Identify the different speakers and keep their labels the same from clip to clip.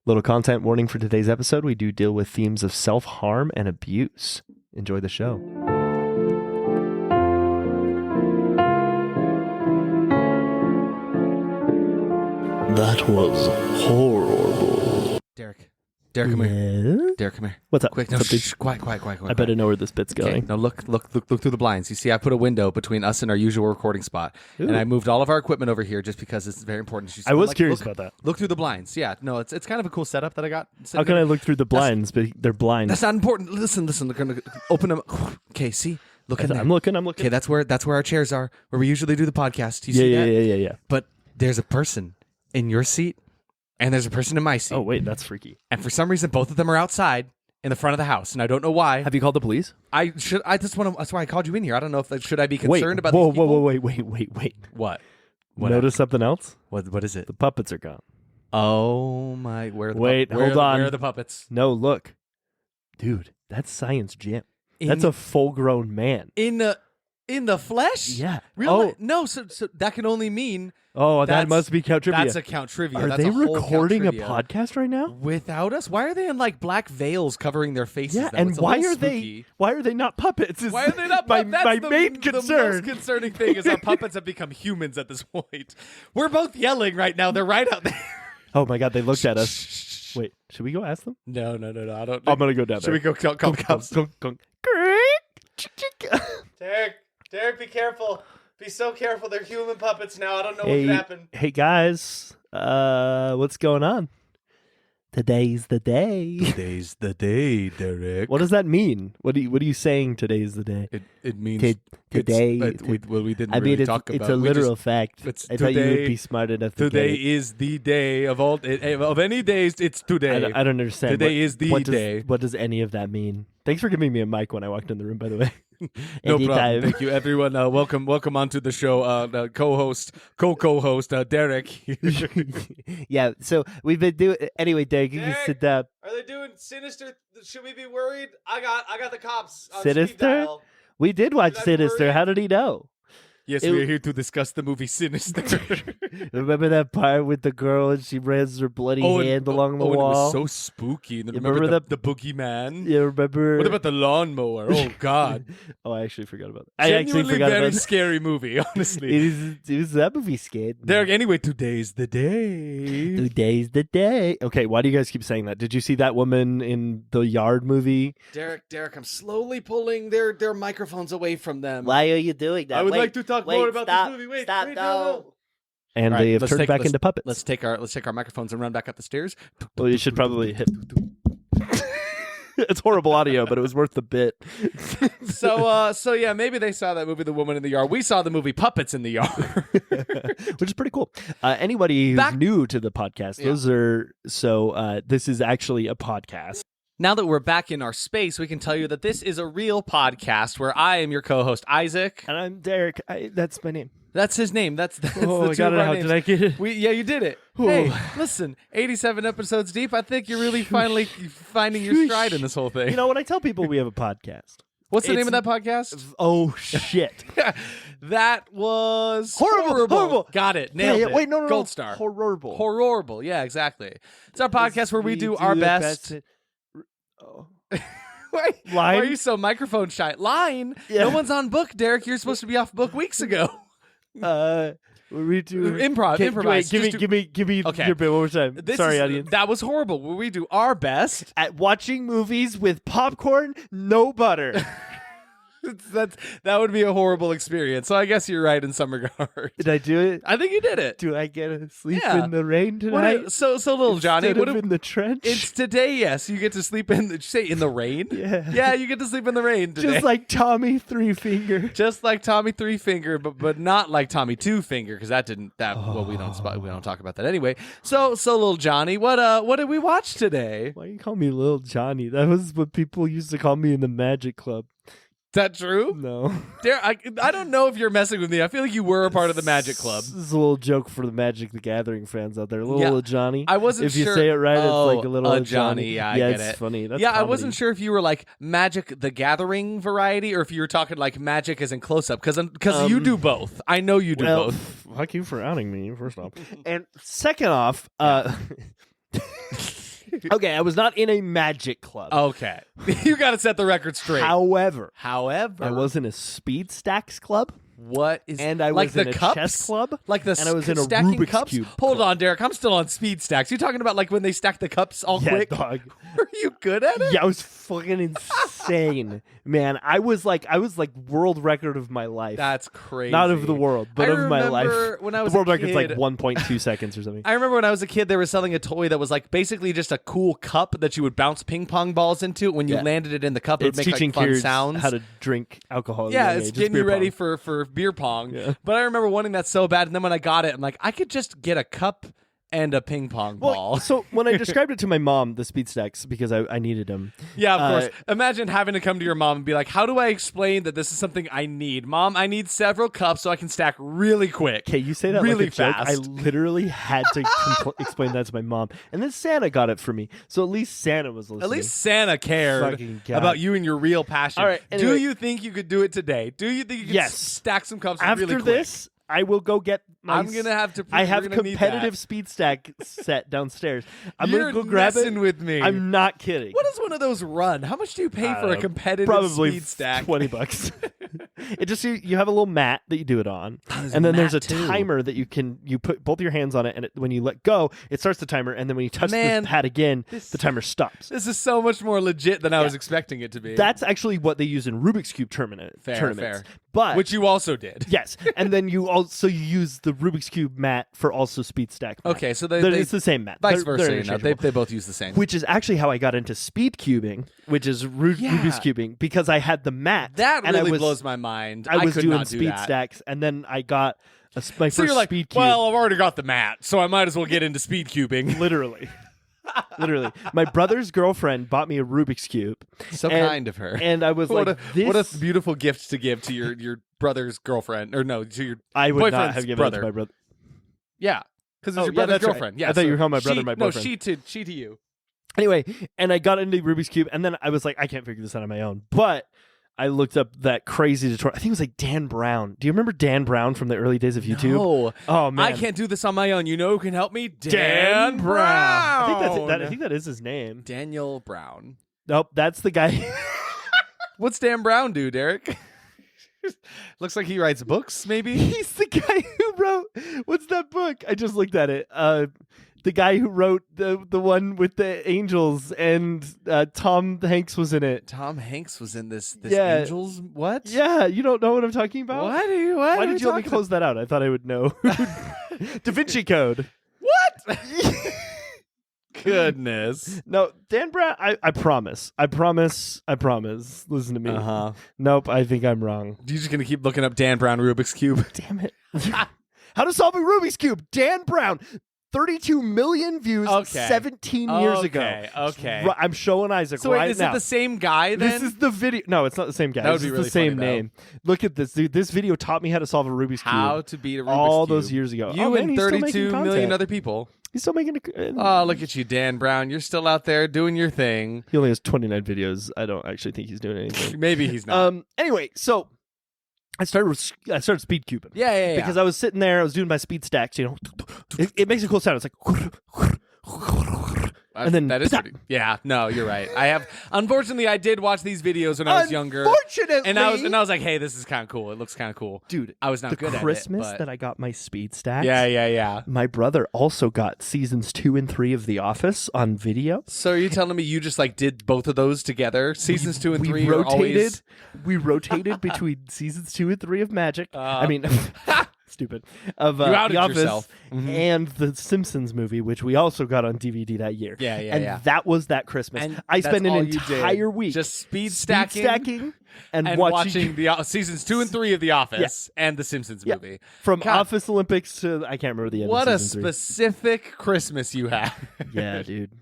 Speaker 1: Little content warning for today's episode. We do deal with themes of self-harm and abuse. Enjoy the show. That was horrible.
Speaker 2: Derek, come here. Derek, come here.
Speaker 1: What's up?
Speaker 2: Quick, no,
Speaker 1: What's up,
Speaker 2: quiet.
Speaker 1: I better know where this bit's going.
Speaker 2: Okay, now look through the blinds. You see, I put a window between us and our usual recording spot, and I moved all of our equipment over here just because it's very important.
Speaker 1: I was curious about that.
Speaker 2: Look through the blinds. Yeah, no, it's kind of a cool setup that I got.
Speaker 1: How can I look through the blinds? But they're blind.
Speaker 2: That's not important. Listen. They're gonna open them. Okay, see, look in there.
Speaker 1: I'm looking.
Speaker 2: Okay, that's where our chairs are, where we usually do the podcast. You see that?
Speaker 1: Yeah.
Speaker 2: But there's a person in your seat, and there's a person in my seat.
Speaker 1: Oh wait, that's freaky.
Speaker 2: And for some reason, both of them are outside in the front of the house, and I don't know why.
Speaker 1: Have you called the police?
Speaker 2: That's why I called you in here. I don't know if should I be concerned about these people?
Speaker 1: Wait.
Speaker 2: What?
Speaker 1: Notice something else?
Speaker 2: What is it?
Speaker 1: The puppets are gone.
Speaker 2: Oh my! Where are the
Speaker 1: hold on.
Speaker 2: Where are the puppets?
Speaker 1: No, look, dude, that's Science Jim. That's a full-grown man
Speaker 2: in the flesh.
Speaker 1: Yeah.
Speaker 2: Really? No. So that can only mean.
Speaker 1: Oh, that must be Count Trivia.
Speaker 2: That's a Count Trivia.
Speaker 1: Are
Speaker 2: that's
Speaker 1: they
Speaker 2: a whole
Speaker 1: recording a
Speaker 2: Count Trivia.
Speaker 1: podcast right now
Speaker 2: Without us? Why are they in like black veils covering their faces?
Speaker 1: Yeah,
Speaker 2: though?
Speaker 1: and
Speaker 2: It's a
Speaker 1: why
Speaker 2: little
Speaker 1: are
Speaker 2: spooky.
Speaker 1: they not puppets?
Speaker 2: Why are they not
Speaker 1: my,
Speaker 2: puppets? That's
Speaker 1: my
Speaker 2: the,
Speaker 1: main
Speaker 2: the
Speaker 1: concern.
Speaker 2: most concerning thing is our puppets have become humans at this point. We're both yelling right now. They're right out there.
Speaker 1: Oh my God, they looked at us. Wait, should we go ask them?
Speaker 2: No. I don't.
Speaker 1: I'm gonna go down
Speaker 2: Should
Speaker 1: there.
Speaker 2: we go call the cops? Derek, be careful. Be so careful. They're human puppets now. I don't know what could happen.
Speaker 1: Hey guys, what's going on? Today's the day.
Speaker 2: Today's the day, Derek.
Speaker 1: What does that mean? What are you saying? Today's the day.
Speaker 2: It means
Speaker 1: today.
Speaker 2: we didn't
Speaker 1: I mean,
Speaker 2: really
Speaker 1: it's,
Speaker 2: talk about.
Speaker 1: it's a literal fact.
Speaker 2: It's
Speaker 1: I thought you would
Speaker 2: today-
Speaker 1: be smart enough to
Speaker 2: Today
Speaker 1: get it.
Speaker 2: is the day of any days. It's today.
Speaker 1: I don't understand.
Speaker 2: Today is the day.
Speaker 1: What does any of that mean? Thanks for giving me a mic when I walked in the room, by the way.
Speaker 2: No
Speaker 1: Anytime.
Speaker 2: problem. Thank you, everyone. Welcome onto the show. The co-host, Derek.
Speaker 1: Yeah, so we've been doing. Anyway, Derek, you can
Speaker 2: Derek?
Speaker 1: sit down.
Speaker 2: Are they doing Sinister? Should we be worried? I got the cops. On
Speaker 1: Sinister?
Speaker 2: speed dial.
Speaker 1: We did watch
Speaker 2: Should I
Speaker 1: Sinister.
Speaker 2: worry?
Speaker 1: How did he know?
Speaker 2: Yes,
Speaker 1: It-
Speaker 2: we are here to discuss the movie Sinister.
Speaker 1: Remember that part with the girl and she raises her bloody hand along the
Speaker 2: and
Speaker 1: wall?
Speaker 2: it was so spooky. And then
Speaker 1: You
Speaker 2: remember
Speaker 1: remember
Speaker 2: the boogeyman?
Speaker 1: Yeah, remember?
Speaker 2: What about the lawnmower? Oh God!
Speaker 1: Oh, I actually forgot about that. I actually
Speaker 2: Genuinely
Speaker 1: forgot
Speaker 2: very
Speaker 1: about that.
Speaker 2: scary movie. Honestly,
Speaker 1: It was that movie scared me.
Speaker 2: Derek. Anyway, today's the day.
Speaker 1: Today's the day. Okay, why do you guys keep saying that? Did you see that woman in the Yard movie?
Speaker 2: Derek, I'm slowly pulling their microphones away from them.
Speaker 1: Why are you doing that?
Speaker 2: I would
Speaker 1: Wait,
Speaker 2: like to talk
Speaker 1: wait,
Speaker 2: more about
Speaker 1: stop,
Speaker 2: this movie. Wait,
Speaker 1: stop,
Speaker 2: wait,
Speaker 1: no. And
Speaker 2: All right,
Speaker 1: they have
Speaker 2: let's
Speaker 1: turned
Speaker 2: take-
Speaker 1: back
Speaker 2: let's-
Speaker 1: into puppets.
Speaker 2: Let's take our microphones and run back up the stairs.
Speaker 1: Well, you should probably hit. It's horrible audio, but it was worth the bit.
Speaker 2: So yeah, maybe they saw that movie, The Woman in the Yard. We saw the movie Puppets in the Yard.
Speaker 1: Which is pretty cool. Anybody who's new to the podcast, this is actually a podcast.
Speaker 2: Now that we're back in our space, we can tell you that this is a real podcast where I am your co-host, Isaac.
Speaker 1: And I'm Derek. That's my name.
Speaker 2: That's his name. That's
Speaker 1: Oh,
Speaker 2: the
Speaker 1: I
Speaker 2: two
Speaker 1: got
Speaker 2: of
Speaker 1: it
Speaker 2: our
Speaker 1: out.
Speaker 2: names.
Speaker 1: Did I get it?
Speaker 2: Yeah, you did it.
Speaker 1: Oh.
Speaker 2: Hey, listen, 87 episodes deep. I think you're really finally finding your stride in this whole thing.
Speaker 1: You know, when I tell people we have a podcast.
Speaker 2: What's the name of that podcast?
Speaker 1: Oh, shit.
Speaker 2: That was
Speaker 1: Horrible.
Speaker 2: Got it. Nailed it.
Speaker 1: Wait, no.
Speaker 2: Gold star.
Speaker 1: Horrible.
Speaker 2: Horrible. Yeah, exactly. It's our podcast where we do our best. Why are you so microphone shy? Line?
Speaker 1: Yeah.
Speaker 2: No one's on book, Derek. You're supposed to be off book weeks ago.
Speaker 1: We do
Speaker 2: Improvise.
Speaker 1: Give me
Speaker 2: Okay.
Speaker 1: your bit one more time. Sorry, audience.
Speaker 2: That was horrible. Where we do our best.
Speaker 1: At watching movies with popcorn, no butter.
Speaker 2: That would be a horrible experience. So I guess you're right in some regard.
Speaker 1: Did I do it?
Speaker 2: I think you did it.
Speaker 1: Do I get to sleep
Speaker 2: Yeah.
Speaker 1: in the rain tonight?
Speaker 2: So little Johnny.
Speaker 1: Instead of in the trench?
Speaker 2: It's today. Yes, you get to sleep in. Did you say in the rain?
Speaker 1: Yeah.
Speaker 2: Yeah, you get to sleep in the rain today.
Speaker 1: Just like Tommy Three Finger.
Speaker 2: Just like Tommy Three Finger, but not like Tommy Two Finger, because well, we don't talk about that anyway. So little Johnny, what did we watch today?
Speaker 1: Why you call me Little Johnny? That was what people used to call me in the Magic Club.
Speaker 2: Is that true?
Speaker 1: No.
Speaker 2: I don't know if you're messing with me. I feel like you were a part of the Magic Club.
Speaker 1: This is a little joke for the Magic the Gathering fans out there. Little Johnny.
Speaker 2: I wasn't
Speaker 1: if
Speaker 2: sure.
Speaker 1: If you say it right,
Speaker 2: oh,
Speaker 1: it's like a little
Speaker 2: Johnny. Yeah, I get it.
Speaker 1: It's funny. That's
Speaker 2: I
Speaker 1: comedy.
Speaker 2: wasn't sure if you were like Magic the Gathering variety or if you were talking like Magic as in close up, because you do both. I know you do both.
Speaker 1: Fuck you for outing me, first off. And second off, Okay, I was not in a magic club.
Speaker 2: Okay. You got to set the record straight.
Speaker 1: However,
Speaker 2: I
Speaker 1: was in a speed stacks club.
Speaker 2: What is
Speaker 1: And I
Speaker 2: like
Speaker 1: was
Speaker 2: the
Speaker 1: in a
Speaker 2: cups?
Speaker 1: chess club.
Speaker 2: Like the
Speaker 1: and I was in a
Speaker 2: stacking
Speaker 1: Rubik's
Speaker 2: cups?
Speaker 1: Cube
Speaker 2: Hold
Speaker 1: club.
Speaker 2: on, Derek. I'm still on speed stacks. You talking about like when they stack the cups all
Speaker 1: Yeah,
Speaker 2: quick?
Speaker 1: dog.
Speaker 2: Were you good at it?
Speaker 1: Yeah, I was fucking insane, man. I was like world record of my life.
Speaker 2: That's crazy.
Speaker 1: Not of the world, but
Speaker 2: I
Speaker 1: of my life.
Speaker 2: remember when I was
Speaker 1: the world
Speaker 2: a
Speaker 1: record's like
Speaker 2: kid-
Speaker 1: 1.2 seconds or something.
Speaker 2: I remember when I was a kid, they were selling a toy that was like basically just a cool cup that you would bounce ping pong balls into. When you
Speaker 1: Yeah.
Speaker 2: landed it in the cup, it would
Speaker 1: It's
Speaker 2: make
Speaker 1: teaching
Speaker 2: like fun
Speaker 1: kids
Speaker 2: sounds.
Speaker 1: how to drink alcohol. at a
Speaker 2: Yeah,
Speaker 1: young
Speaker 2: it's
Speaker 1: age.
Speaker 2: getting
Speaker 1: beer
Speaker 2: you ready
Speaker 1: pong.
Speaker 2: for beer pong.
Speaker 1: Yeah.
Speaker 2: But I remember wanting that so bad, and then when I got it, I'm like, I could just get a cup and a ping pong ball.
Speaker 1: So when I described it to my mom, the speed stacks, because I needed them.
Speaker 2: Yeah, of course. Imagine having to come to your mom and be like, how do I explain that this is something I need? Mom, I need several cups so I can stack really quick.
Speaker 1: Okay, you say that
Speaker 2: really
Speaker 1: like a joke. I
Speaker 2: fast.
Speaker 1: literally had to explain that to my mom, and then Santa got it for me. So at least Santa was listening.
Speaker 2: At least Santa cared
Speaker 1: Fucking God.
Speaker 2: about you and your real passion.
Speaker 1: All right,
Speaker 2: Do
Speaker 1: anyway.
Speaker 2: you think you could do it today? Do you think you could
Speaker 1: Yes.
Speaker 2: stack some cups
Speaker 1: After
Speaker 2: really quick?
Speaker 1: this, I will go get my.
Speaker 2: I'm gonna have to.
Speaker 1: I have
Speaker 2: we're gonna need
Speaker 1: competitive
Speaker 2: that.
Speaker 1: speed stack set downstairs. I'm
Speaker 2: You're
Speaker 1: gonna go grab it.
Speaker 2: messing with me.
Speaker 1: I'm not kidding.
Speaker 2: What does one of those run? How much do you pay for a competitive
Speaker 1: Probably
Speaker 2: speed stack?
Speaker 1: $20. It just you have a little mat that you do it on,
Speaker 2: there's
Speaker 1: and
Speaker 2: a
Speaker 1: then there's a
Speaker 2: mat, too.
Speaker 1: timer that you put both your hands on it, and when you let go, it starts the timer, and then when you touch
Speaker 2: Man,
Speaker 1: the pad again, the timer stops.
Speaker 2: This is so much more legit than I was expecting it to be.
Speaker 1: That's actually what they use in Rubik's Cube tournaments.
Speaker 2: fair.
Speaker 1: But
Speaker 2: Which you also did.
Speaker 1: yes, and then you use the Rubik's Cube mat for also speed stack. mat.
Speaker 2: Okay, so
Speaker 1: it's the same mat.
Speaker 2: vice
Speaker 1: They're
Speaker 2: versa. You know,
Speaker 1: interchangeable.
Speaker 2: they both use the same.
Speaker 1: Which is actually how I got into speed cubing, which is Rubik's cubing, because I had the mat.
Speaker 2: That
Speaker 1: and
Speaker 2: really
Speaker 1: I was,
Speaker 2: blows my mind.
Speaker 1: I was
Speaker 2: could
Speaker 1: doing
Speaker 2: not do
Speaker 1: speed
Speaker 2: that.
Speaker 1: stacks, and then I got my
Speaker 2: So
Speaker 1: first
Speaker 2: you're like,
Speaker 1: speed cube.
Speaker 2: well, I've already got the mat, so I might as well get into speed cubing.
Speaker 1: Literally. Literally. My brother's girlfriend bought me a Rubik's Cube.
Speaker 2: So
Speaker 1: and-
Speaker 2: kind of her.
Speaker 1: And I was
Speaker 2: what
Speaker 1: like,
Speaker 2: what a beautiful gift to give to your brother's girlfriend, or no, to your
Speaker 1: I would not
Speaker 2: boyfriend's
Speaker 1: have given
Speaker 2: brother.
Speaker 1: it to my brother.
Speaker 2: Yeah, because it's
Speaker 1: Oh,
Speaker 2: your
Speaker 1: yeah,
Speaker 2: brother's
Speaker 1: that's right.
Speaker 2: girlfriend. Yeah,
Speaker 1: I thought you
Speaker 2: so
Speaker 1: were calling my brother
Speaker 2: she-
Speaker 1: my
Speaker 2: No,
Speaker 1: boyfriend.
Speaker 2: she to you.
Speaker 1: Anyway, and I got into Rubik's Cube, and then I was like, I can't figure this out on my own. But I looked up that crazy tutorial. I think it was like Dan Brown. Do you remember Dan Brown from the early days of YouTube?
Speaker 2: No.
Speaker 1: Oh, man.
Speaker 2: I can't do this on my own. You know who can help me?
Speaker 1: Dan
Speaker 2: Brown.
Speaker 1: I think that's it. I think that is his name.
Speaker 2: Daniel Brown.
Speaker 1: Nope, that's the guy.
Speaker 2: What's Dan Brown do, Derek? Looks like he writes books, maybe.
Speaker 1: He's the guy who wrote. What's that book? I just looked at it. The guy who wrote the one with the angels, and Tom Hanks was in it.
Speaker 2: Tom Hanks was in this
Speaker 1: Yeah.
Speaker 2: Angels. What?
Speaker 1: Yeah, you don't know what I'm talking about?
Speaker 2: What?
Speaker 1: Why did you let me close that out? I thought I would know. Da Vinci Code.
Speaker 2: What? Goodness.
Speaker 1: No, Dan Brown. I promise. I promise. Listen to me.
Speaker 2: Uh-huh.
Speaker 1: Nope. I think I'm wrong.
Speaker 2: You're just gonna keep looking up Dan Brown Rubik's Cube.
Speaker 1: Damn it. How to solve a Rubik's Cube? Dan Brown. 32 million views
Speaker 2: Okay.
Speaker 1: 17 years ago.
Speaker 2: Okay.
Speaker 1: I'm showing Isaac
Speaker 2: So wait,
Speaker 1: right
Speaker 2: is
Speaker 1: now.
Speaker 2: it the same guy then?
Speaker 1: This is the video. No, it's not the same guy.
Speaker 2: That would
Speaker 1: This
Speaker 2: be
Speaker 1: is
Speaker 2: really
Speaker 1: the same
Speaker 2: funny, though.
Speaker 1: name. Look at this, dude. This video taught me how to solve a Rubik's Cube.
Speaker 2: How to beat a Rubik's
Speaker 1: all
Speaker 2: Cube.
Speaker 1: those years ago.
Speaker 2: You
Speaker 1: Oh, man,
Speaker 2: and
Speaker 1: he's still
Speaker 2: 32
Speaker 1: making
Speaker 2: million
Speaker 1: content.
Speaker 2: other people.
Speaker 1: He's still making.
Speaker 2: Oh, look at you, Dan Brown. You're still out there doing your thing.
Speaker 1: He only has 29 videos. I don't actually think he's doing anything.
Speaker 2: Maybe he's not.
Speaker 1: Anyway, so I started speed cubing.
Speaker 2: Yeah.
Speaker 1: Because I was sitting there, I was doing my speed stacks. You know, it makes a cool sound. It's like. And then
Speaker 2: that is pretty. Yeah, no, you're right. I have. Unfortunately, I did watch these videos when I was younger.
Speaker 1: Unfortunately,
Speaker 2: And I was like, hey, this is kind of cool. It looks kind of cool,
Speaker 1: dude.
Speaker 2: I was not good at
Speaker 1: Christmas
Speaker 2: it.
Speaker 1: that I got my speed stacks.
Speaker 2: Yeah.
Speaker 1: My brother also got seasons 2 and 3 of The Office on video.
Speaker 2: So are you telling me you just like did both of those together? Seasons 2 and 3
Speaker 1: we
Speaker 2: are
Speaker 1: rotated.
Speaker 2: always...
Speaker 1: We rotated between seasons 2 and 3 of Magic. I mean, stupid. Of
Speaker 2: You outed
Speaker 1: The Office
Speaker 2: yourself. Mm-hmm.
Speaker 1: and the Simpsons movie, which we also got on DVD that year.
Speaker 2: Yeah,
Speaker 1: and that was that Christmas.
Speaker 2: And
Speaker 1: I
Speaker 2: that's
Speaker 1: spent an
Speaker 2: all you
Speaker 1: entire
Speaker 2: did.
Speaker 1: week
Speaker 2: just speed stacking
Speaker 1: and
Speaker 2: watching the seasons 2 and 3 of The Office and the Simpsons movie.
Speaker 1: From
Speaker 2: God.
Speaker 1: Office Olympics to I can't remember the end.
Speaker 2: What
Speaker 1: of
Speaker 2: a
Speaker 1: season 3.
Speaker 2: specific Christmas you had.
Speaker 1: Yeah, dude.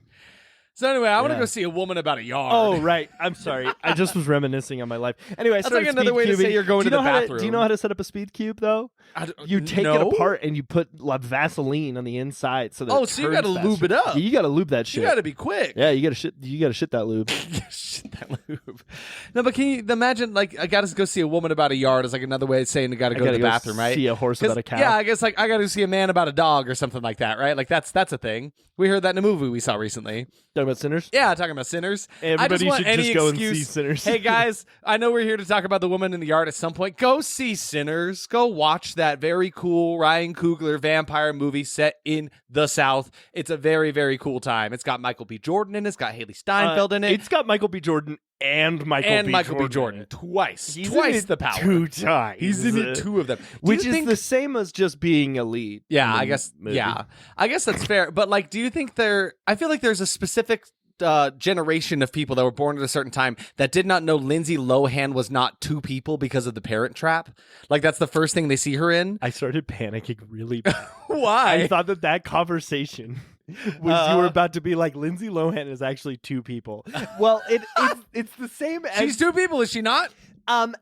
Speaker 2: So anyway, I want to
Speaker 1: Yeah.
Speaker 2: go see A Woman About a Yard.
Speaker 1: Oh, right. I'm sorry. I just was reminiscing on my life. Anyway, I
Speaker 2: That's
Speaker 1: started
Speaker 2: like another
Speaker 1: speed
Speaker 2: way to say
Speaker 1: cubing.
Speaker 2: you're going
Speaker 1: Do you
Speaker 2: to
Speaker 1: know
Speaker 2: the
Speaker 1: how
Speaker 2: bathroom.
Speaker 1: do you know how to set up a speed cube, though? You take it apart and you put Vaseline on the inside so that
Speaker 2: Oh,
Speaker 1: it
Speaker 2: so you
Speaker 1: turns
Speaker 2: gotta lube
Speaker 1: faster.
Speaker 2: it up.
Speaker 1: Yeah, you gotta lube that shit.
Speaker 2: You got to be quick.
Speaker 1: Yeah, you gotta shit that lube.
Speaker 2: Shit, that lube. No, but can you imagine, like, I got to go see A Woman About a Yard is like another way of saying I got to go to the bathroom, right?
Speaker 1: See a horse
Speaker 2: 'Cause,
Speaker 1: without a cow.
Speaker 2: Yeah, I guess, like, I got to see a man about a dog or something like that, right? Like, that's a thing. We heard that in a movie we saw recently.
Speaker 1: The talking about Sinners?
Speaker 2: Yeah, talking about Sinners. I just
Speaker 1: Everybody
Speaker 2: want
Speaker 1: should
Speaker 2: any
Speaker 1: just go and
Speaker 2: excuse.
Speaker 1: see Sinners.
Speaker 2: Hey guys, I know we're here to talk about The Woman in the Yard at some point. Go see Sinners. Go watch that very cool Ryan Coogler vampire movie set in the South. It's a very, very cool time. It's got Michael B. Jordan in it. It's got Haley Steinfeld in it.
Speaker 1: It's got Michael B. Jordan and Michael B. Jordan.
Speaker 2: Twice.
Speaker 1: He's
Speaker 2: Twice
Speaker 1: in it
Speaker 2: the power.
Speaker 1: 2 times.
Speaker 2: He's in it 2 of them.
Speaker 1: Which is the same as just being a lead.
Speaker 2: Yeah,
Speaker 1: in the
Speaker 2: I guess.
Speaker 1: movie.
Speaker 2: Yeah, I guess that's fair. But like, do you think I feel like there's a specific generation of people that were born at a certain time that did not know Lindsay Lohan was not 2 people because of The Parent Trap. Like that's the first thing they see her in.
Speaker 1: I started panicking really bad.
Speaker 2: Why?
Speaker 1: I thought that conversation was you were about to be like, Lindsay Lohan is actually 2 people. Well, it's the same as...
Speaker 2: She's 2 people, is she not?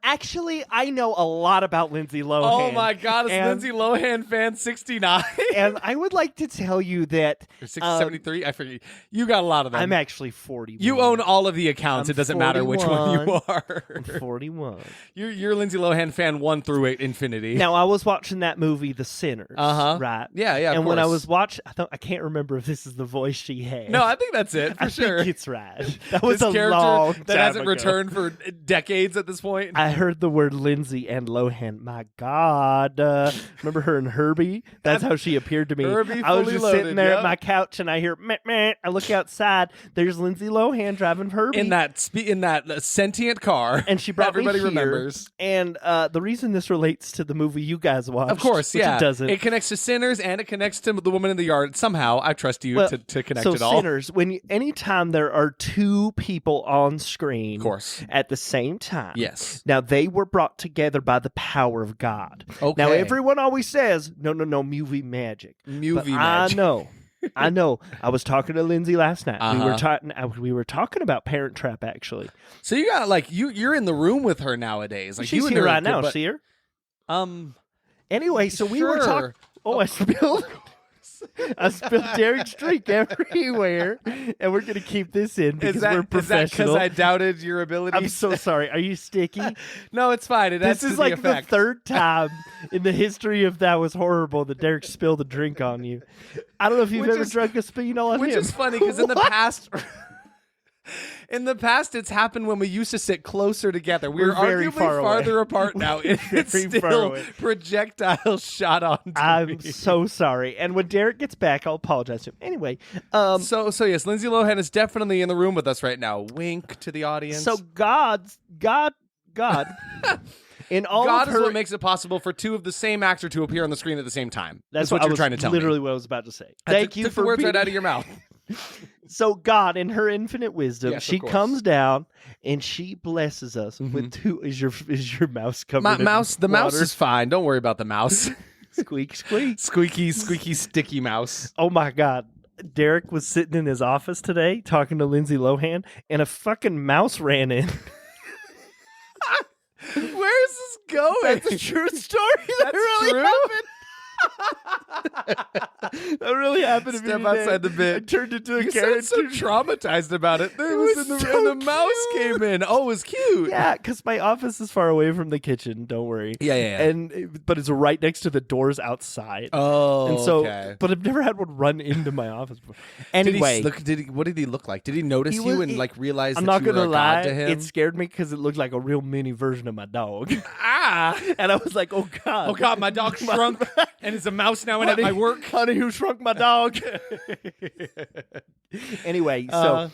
Speaker 1: Actually, I know a lot about Lindsay Lohan.
Speaker 2: Oh my God, it's Lindsay Lohan fan 69.
Speaker 1: And I would like to tell you that...
Speaker 2: Or 73? I forget. You got a lot of them.
Speaker 1: I'm actually 41.
Speaker 2: You own all of the accounts.
Speaker 1: I'm
Speaker 2: It doesn't matter which one you
Speaker 1: 41.
Speaker 2: are.
Speaker 1: I'm 41.
Speaker 2: You're Lindsay Lohan fan 1 through 8 infinity.
Speaker 1: Now, I was watching that movie, The Sinners. Right?
Speaker 2: Yeah, of
Speaker 1: And when I
Speaker 2: course.
Speaker 1: was watching, I can't remember if this is the voice she had.
Speaker 2: No, I think that's it, for
Speaker 1: I
Speaker 2: sure.
Speaker 1: think it's right. That was
Speaker 2: This
Speaker 1: a
Speaker 2: character
Speaker 1: long
Speaker 2: that
Speaker 1: time
Speaker 2: hasn't
Speaker 1: ago.
Speaker 2: returned for decades at this point.
Speaker 1: I heard the word Lindsay and Lohan. My God. Remember her and Herbie? That's how she appeared to me.
Speaker 2: Herbie
Speaker 1: I was
Speaker 2: fully
Speaker 1: just
Speaker 2: loaded,
Speaker 1: sitting there
Speaker 2: yep.
Speaker 1: at my couch and I hear, meh, meh. I look outside. There's Lindsay Lohan driving Herbie.
Speaker 2: in that sentient car,
Speaker 1: and she brought
Speaker 2: everybody
Speaker 1: me here.
Speaker 2: remembers.
Speaker 1: And the reason this relates to the movie you guys watched,
Speaker 2: Of course,
Speaker 1: which
Speaker 2: yeah.
Speaker 1: it doesn't.
Speaker 2: It connects to Sinners and it connects to The Woman in the Yard. Somehow, I trust you
Speaker 1: Well,
Speaker 2: to connect
Speaker 1: so
Speaker 2: it all.
Speaker 1: Sinners, anytime there are 2 people on screen,
Speaker 2: Of course.
Speaker 1: at the same time,
Speaker 2: Yes.
Speaker 1: Now they were brought together by the power of God.
Speaker 2: Okay.
Speaker 1: Now everyone always says, no, movie magic.
Speaker 2: Movie
Speaker 1: But
Speaker 2: magic.
Speaker 1: I know. I was talking to Lindsay last night.
Speaker 2: Uh-huh.
Speaker 1: We were talking about Parent Trap actually.
Speaker 2: So you got like you're in the room with her nowadays. Like
Speaker 1: She's
Speaker 2: you and
Speaker 1: here
Speaker 2: her
Speaker 1: right
Speaker 2: are good,
Speaker 1: now.
Speaker 2: but-
Speaker 1: See her? Anyway, so we were
Speaker 2: Sure.
Speaker 1: talking. Oh, I spilled. I spilled Derek's drink everywhere, and we're gonna keep this in because we're professional.
Speaker 2: because I doubted your ability?
Speaker 1: I'm so sorry. Are you sticky?
Speaker 2: No, it's fine. It adds
Speaker 1: This is
Speaker 2: to
Speaker 1: like
Speaker 2: the effect.
Speaker 1: the 3rd time in the history of That Was Horrible that Derek spilled a drink on you. I don't know if you've
Speaker 2: Which
Speaker 1: ever
Speaker 2: is-
Speaker 1: drunk a Spino on
Speaker 2: Which
Speaker 1: him.
Speaker 2: is funny because in the past. In the past, it's happened when we used to sit closer together. We're
Speaker 1: very
Speaker 2: arguably
Speaker 1: far away.
Speaker 2: farther apart now. It's
Speaker 1: very far
Speaker 2: still
Speaker 1: away.
Speaker 2: projectile shot onto
Speaker 1: I'm
Speaker 2: me.
Speaker 1: so sorry. And when Derek gets back, I'll apologize to him. Anyway,
Speaker 2: So yes, Lindsay Lohan is definitely in the room with us right now. Wink to the audience.
Speaker 1: so God, in all
Speaker 2: God
Speaker 1: of
Speaker 2: is
Speaker 1: her,
Speaker 2: what makes it possible for 2 of the same actor to appear on the screen at the same time.
Speaker 1: that's
Speaker 2: what
Speaker 1: I
Speaker 2: you're
Speaker 1: was
Speaker 2: trying to tell
Speaker 1: literally
Speaker 2: me.
Speaker 1: what I was about to say.
Speaker 2: I
Speaker 1: Thank
Speaker 2: took-
Speaker 1: you
Speaker 2: took
Speaker 1: for
Speaker 2: the words
Speaker 1: being,
Speaker 2: right out of your mouth.
Speaker 1: So God, in her infinite wisdom,
Speaker 2: Yes, of
Speaker 1: she
Speaker 2: course.
Speaker 1: comes down and she blesses us with 2. Is your mouse covered?
Speaker 2: My
Speaker 1: in
Speaker 2: mouse, the mouse
Speaker 1: water?
Speaker 2: is fine. Don't worry about the mouse.
Speaker 1: Squeak, squeak.
Speaker 2: Squeaky, sticky mouse.
Speaker 1: Oh my God. Derek was sitting in his office today talking to Lindsay Lohan, and a fucking mouse ran in.
Speaker 2: Where is this going?
Speaker 1: That's a true story. That
Speaker 2: That's
Speaker 1: really
Speaker 2: true?
Speaker 1: happened. That really happened to me
Speaker 2: Step
Speaker 1: today.
Speaker 2: outside the bit.
Speaker 1: I turned into a
Speaker 2: You
Speaker 1: character.
Speaker 2: sound so traumatized about it. It
Speaker 1: was
Speaker 2: was in the,
Speaker 1: so
Speaker 2: and the mouse
Speaker 1: cute.
Speaker 2: came in. Oh, it was cute.
Speaker 1: Yeah, because my office is far away from the kitchen. Don't worry.
Speaker 2: Yeah.
Speaker 1: But it's right next to the doors outside.
Speaker 2: Oh,
Speaker 1: And so,
Speaker 2: okay.
Speaker 1: but I've never had one run into my office before.
Speaker 2: Did
Speaker 1: Anyway,
Speaker 2: what did he look like? Did he notice
Speaker 1: He
Speaker 2: you
Speaker 1: was-
Speaker 2: and like realize
Speaker 1: I'm
Speaker 2: that
Speaker 1: not
Speaker 2: you were
Speaker 1: gonna
Speaker 2: a
Speaker 1: lie.
Speaker 2: god to him?
Speaker 1: It scared me because it looked like a real mini version of my dog,
Speaker 2: Ah!
Speaker 1: and I was like, "Oh God,
Speaker 2: Oh God, my dog shrunk and is a mouse now and at my work.
Speaker 1: Honey, who shrunk my dog?" Anyway, so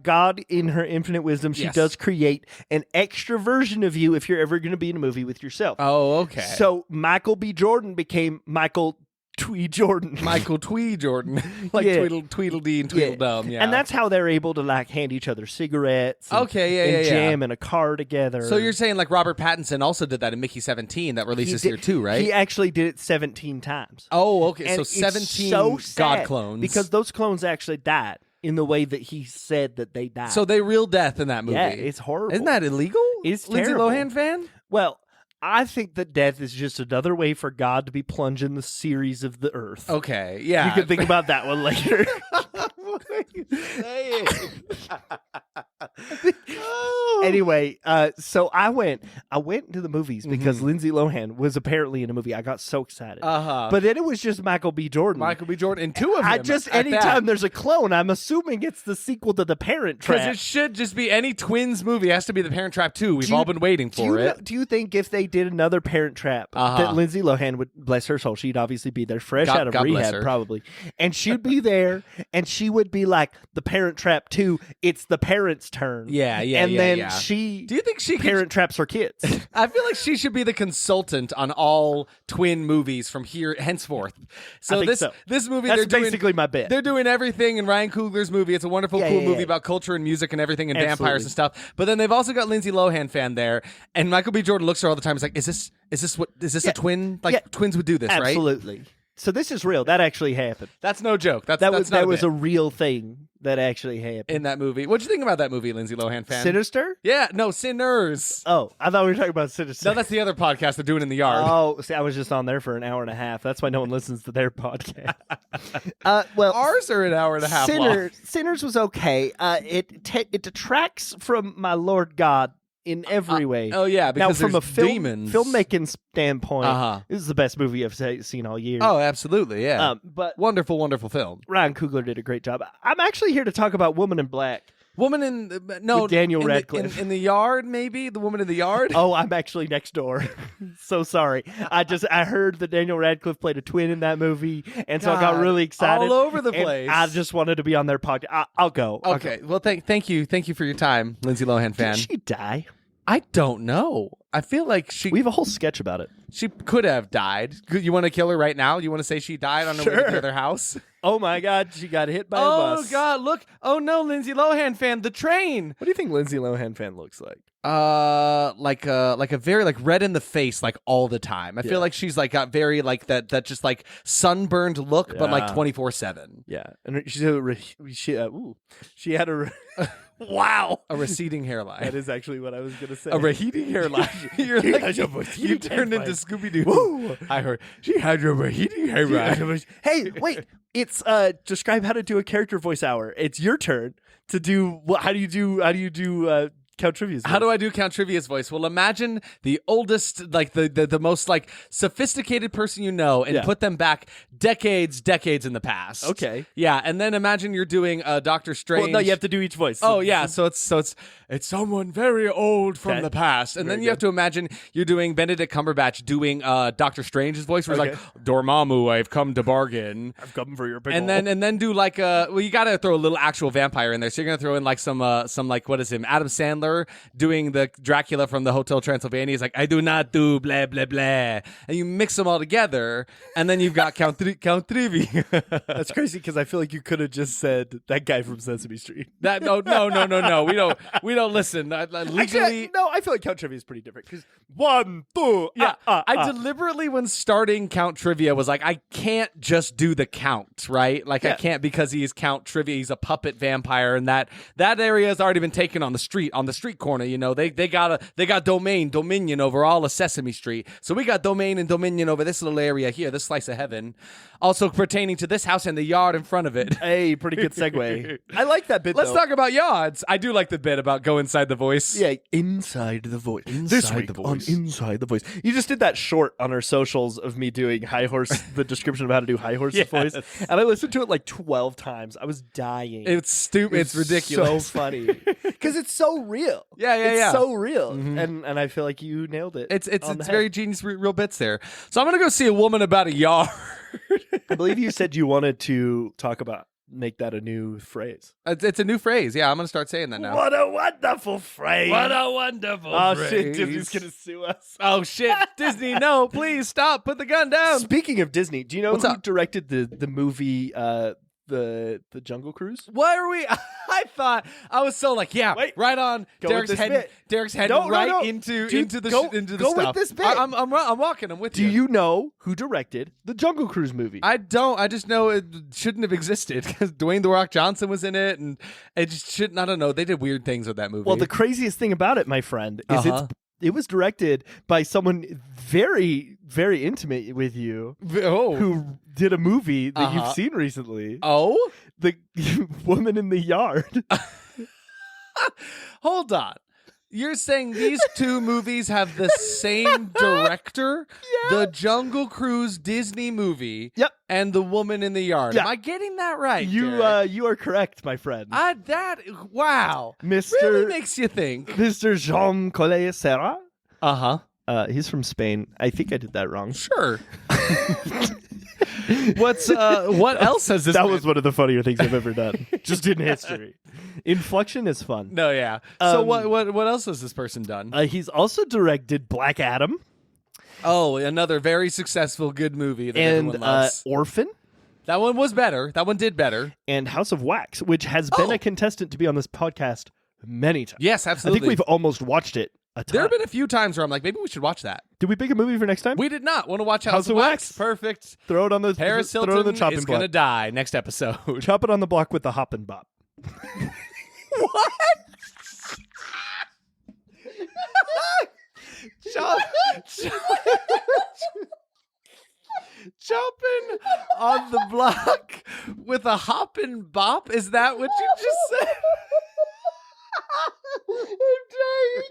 Speaker 1: God, in her infinite wisdom, she
Speaker 2: Yes.
Speaker 1: does create an extra version of you if you're ever going to be in a movie with yourself.
Speaker 2: Oh, okay.
Speaker 1: So Michael B. Jordan became Michael Twee Jordan.
Speaker 2: Michael Twee Jordan, like
Speaker 1: Yeah.
Speaker 2: Tweedledee and Tweedledum, yeah.
Speaker 1: And that's how they're able to like hand each other cigarettes. And,
Speaker 2: Okay,
Speaker 1: and
Speaker 2: yeah.
Speaker 1: jam in a car together.
Speaker 2: So you're saying like Robert Pattinson also did that in Mickey 17 that released this year too, right?
Speaker 1: He actually did it 17 times.
Speaker 2: Oh, okay.
Speaker 1: And
Speaker 2: So
Speaker 1: it's
Speaker 2: 17
Speaker 1: so
Speaker 2: God
Speaker 1: sad
Speaker 2: clones.
Speaker 1: because those clones actually died in the way that he said that they died.
Speaker 2: so they real death in that movie.
Speaker 1: yeah, it's horrible.
Speaker 2: Isn't that illegal?
Speaker 1: It's
Speaker 2: Lindsay
Speaker 1: terrible.
Speaker 2: Lohan fan?
Speaker 1: Well, I think that death is just another way for God to be plunging the series of the earth.
Speaker 2: Okay, yeah.
Speaker 1: You can think about that one later.
Speaker 2: What are you saying?
Speaker 1: Anyway, so I went to the movies because Lindsay Lohan was apparently in a movie. I got so excited. But then it was just Michael B. Jordan.
Speaker 2: Michael B. Jordan and two of them.
Speaker 1: Anytime there's a clone, I'm assuming it's the sequel to The Parent Trap.
Speaker 2: Because it should just be any twins movie. It has to be The Parent Trap 2. We've all been waiting for it.
Speaker 1: Do you think if they did another Parent Trap, that Lindsay Lohan would, bless her soul, she'd obviously be there fresh out of rehab probably. And she'd be there and she would be like, The Parent Trap 2, it's the parents' turn.
Speaker 2: Yeah.
Speaker 1: And then
Speaker 2: do you think she
Speaker 1: Parent Traps her kids?
Speaker 2: I feel like she should be the consultant on all twin movies from here henceforth. So this movie,
Speaker 1: that's basically my bet.
Speaker 2: They're doing everything in Ryan Coogler's movie. It's a wonderful, cool movie about culture and music and everything and vampires and stuff. But then they've also got Lindsay Lohan fan there, and Michael B. Jordan looks at her all the time. He's like, "Is this a twin? Like twins would do this, right?"
Speaker 1: Absolutely. So this is real. That actually happened.
Speaker 2: That's no joke. That
Speaker 1: was a real thing that actually happened
Speaker 2: in that movie. What'd you think about that movie, Lindsay Lohan fan?
Speaker 1: Sinister?
Speaker 2: Yeah, no, Sinners.
Speaker 1: Oh, I thought we were talking about Sinister.
Speaker 2: No, that's the other podcast they're doing in the yard.
Speaker 1: Oh, see, I was just on there for an hour and a half. That's why no one listens to their podcast. Well,
Speaker 2: ours are an hour and a half long.
Speaker 1: Sinners was okay. It detracts from my Lord God in every way.
Speaker 2: Oh yeah, because
Speaker 1: now, from a
Speaker 2: demons.
Speaker 1: filmmaking standpoint, this is the best movie I've seen all year.
Speaker 2: Oh, absolutely, yeah.
Speaker 1: But
Speaker 2: wonderful, wonderful film.
Speaker 1: Ryan Coogler did a great job. I'm actually here to talk about Woman in Black.
Speaker 2: Woman in
Speaker 1: with Daniel Radcliffe
Speaker 2: in the yard, maybe the woman in the yard.
Speaker 1: Oh, I'm actually next door. So sorry. I heard that Daniel Radcliffe played a twin in that movie, and so I got really excited.
Speaker 2: All over the place.
Speaker 1: I just wanted to be on their podcast. I'll go.
Speaker 2: Okay. Well, thank you for your time, Lindsay Lohan fan.
Speaker 1: Did she die?
Speaker 2: I don't know. I feel like
Speaker 1: we have a whole sketch about it.
Speaker 2: She could have died. You want to kill her right now? You want to say she died on her way to their house?
Speaker 1: Oh my God, she got hit by a bus.
Speaker 2: Oh God, look! Oh no, Lindsay Lohan fan, the train.
Speaker 1: What do you think Lindsay Lohan fan looks like?
Speaker 2: Like a very like red in the face like all the time. I feel like she's like got very like that just like sunburned look, but like 24/7.
Speaker 1: Yeah, and she had a. Wow.
Speaker 2: A receding hairline.
Speaker 1: That is actually what I was going to say.
Speaker 2: A receding hairline. You're like, you turned into Scooby-Doo. Woo! I heard she had a receding hairline.
Speaker 1: Hey, wait. It's describe how to do a character voice hour. It's your turn to do how do you do Count Trivia's voice?
Speaker 2: How do I do Count Trivia's voice? Well, imagine the oldest, like the most like sophisticated person you know, and put them back decades in the past.
Speaker 1: Okay.
Speaker 2: Yeah, and then imagine you're doing Doctor Strange.
Speaker 1: Well, no, you have to do each voice.
Speaker 2: Oh yeah, so it's someone very old from the past, and then you have to imagine you're doing Benedict Cumberbatch doing Doctor Strange's voice, where he's like, Dormammu, I've come to bargain.
Speaker 1: I've come for your pickle.
Speaker 2: And then do like you got to throw a little actual vampire in there. So you're gonna throw in like some like what is him, Adam Sandler doing the Dracula from the Hotel Transylvania. He's like, I do not do blah blah blah, and you mix them all together, and then you've got Count Trivia.
Speaker 1: That's crazy because I feel like you could have just said that guy from Sesame Street.
Speaker 2: That no, we don't listen. Legally,
Speaker 1: actually, no, I feel like Count Trivia is pretty different because 1, 2,
Speaker 2: yeah. I deliberately, when starting Count Trivia, was like, I can't just do the count, right? Like I can't because he's Count Trivia. He's a puppet vampire, and that area has already been taken on the street corner. You know, they got dominion over all of Sesame Street. So we got domain and dominion over this little area here, this slice of heaven, also pertaining to this house and the yard in front of it.
Speaker 1: Hey, pretty good segue. I like that bit.
Speaker 2: Let's talk about yards. I do like the bit about go inside the voice.
Speaker 1: Yeah, inside the voice. This week on Inside the Voice. You just did that short on our socials of me doing high horse, the description of how to do high horse voice, and I listened to it like 12 times. I was dying.
Speaker 2: It's stupid. It's ridiculous.
Speaker 1: So funny because it's so real.
Speaker 2: Yeah.
Speaker 1: It's so real, and I feel like you nailed it.
Speaker 2: It's very genius, real bits there. So I'm gonna go see a woman about a yard.
Speaker 1: I believe you said you wanted to make that a new phrase.
Speaker 2: It's a new phrase. Yeah, I'm going to start saying that now.
Speaker 1: What a wonderful phrase.
Speaker 2: What a wonderful phrase.
Speaker 1: Oh, shit. Disney's going to sue us.
Speaker 2: Oh, shit. Disney, no. Please stop. Put the gun down.
Speaker 1: Speaking of Disney, do you know who directed the movie the Jungle Cruise?
Speaker 2: Why are we? I was so like, right on. Derek's heading into the
Speaker 1: stuff. With this bit.
Speaker 2: I'm walking. I'm with you.
Speaker 1: Do you know who directed the Jungle Cruise movie?
Speaker 2: I don't. I just know it shouldn't have existed because Dwayne The Rock Johnson was in it, and it just shouldn't. I don't know. They did weird things with that movie.
Speaker 1: Well, the craziest thing about it, my friend, is it was directed by someone very, very intimate with you who did a movie that you've seen recently.
Speaker 2: Oh?
Speaker 1: The Woman in the Yard.
Speaker 2: Hold on. You're saying these two movies have the same director? Yeah. The Jungle Cruise Disney movie.
Speaker 1: Yep.
Speaker 2: And The Woman in the Yard.
Speaker 1: Yeah.
Speaker 2: Am I getting that right?
Speaker 1: You are correct, my friend.
Speaker 2: Wow.
Speaker 1: Mr.
Speaker 2: Really makes you think.
Speaker 1: Mr. Jean Collet Serra.
Speaker 2: Uh-huh.
Speaker 1: He's from Spain. I think I did that wrong.
Speaker 2: Sure. What else has this?
Speaker 1: That was one of the funnier things I've ever done. Just in history. Inflection is fun.
Speaker 2: No, yeah. So what else has this person done?
Speaker 1: He's also directed Black Adam.
Speaker 2: Oh, another very successful, good movie that
Speaker 1: and
Speaker 2: everyone loves.
Speaker 1: Orphan.
Speaker 2: That one was better. That one did better.
Speaker 1: And House of Wax, which has been a contestant to be on this podcast many times.
Speaker 2: Yes, absolutely.
Speaker 1: I think we've almost watched it a ton.
Speaker 2: There have been a few times where I'm like, maybe we should watch that.
Speaker 1: Did we pick a movie for next time?
Speaker 2: We did not. Want to watch House of Wax? Perfect.
Speaker 1: Throw it on the
Speaker 2: Paris
Speaker 1: throw it
Speaker 2: Hilton
Speaker 1: on the chopping
Speaker 2: is
Speaker 1: block.
Speaker 2: going to die next episode.
Speaker 1: Chop it on the block with the Hoppin Bop.
Speaker 2: What? Chopping on the block with a Hoppin Bop? Is that what you just said?
Speaker 1: I'm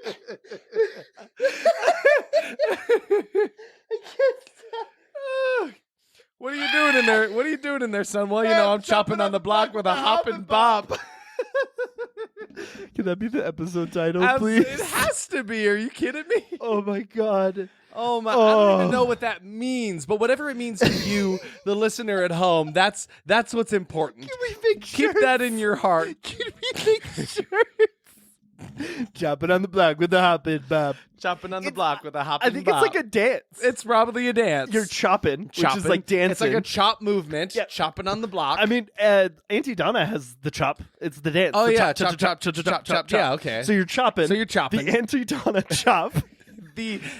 Speaker 1: dying. I can't stop.
Speaker 2: What are you doing in there? What are you doing in there, son? Well, you know, I'm chopping on the block with a Hoppin Bop.
Speaker 1: Can that be the episode title, please?
Speaker 2: It has to be. Are you kidding me?
Speaker 1: Oh my god.
Speaker 2: Oh my! I don't even know what that means, but whatever it means to you, the listener at home, that's what's important.
Speaker 1: Can we make
Speaker 2: Keep that in your heart.
Speaker 1: Can we make shirts? Chopping on the block with the Hoppin Bop.
Speaker 2: Chopping on the block with a Hoppin Bop.
Speaker 1: I think it's like a dance.
Speaker 2: It's probably a dance.
Speaker 1: You're chopping, which is like dancing.
Speaker 2: It's like a chop movement.
Speaker 1: Yeah.
Speaker 2: Chopping on the block.
Speaker 1: I mean, Auntie Donna has the chop. It's the dance.
Speaker 2: Oh
Speaker 1: the
Speaker 2: yeah, chop. Yeah, okay.
Speaker 1: So you're chopping.
Speaker 2: So you're chopping.
Speaker 1: The Auntie Donna chop.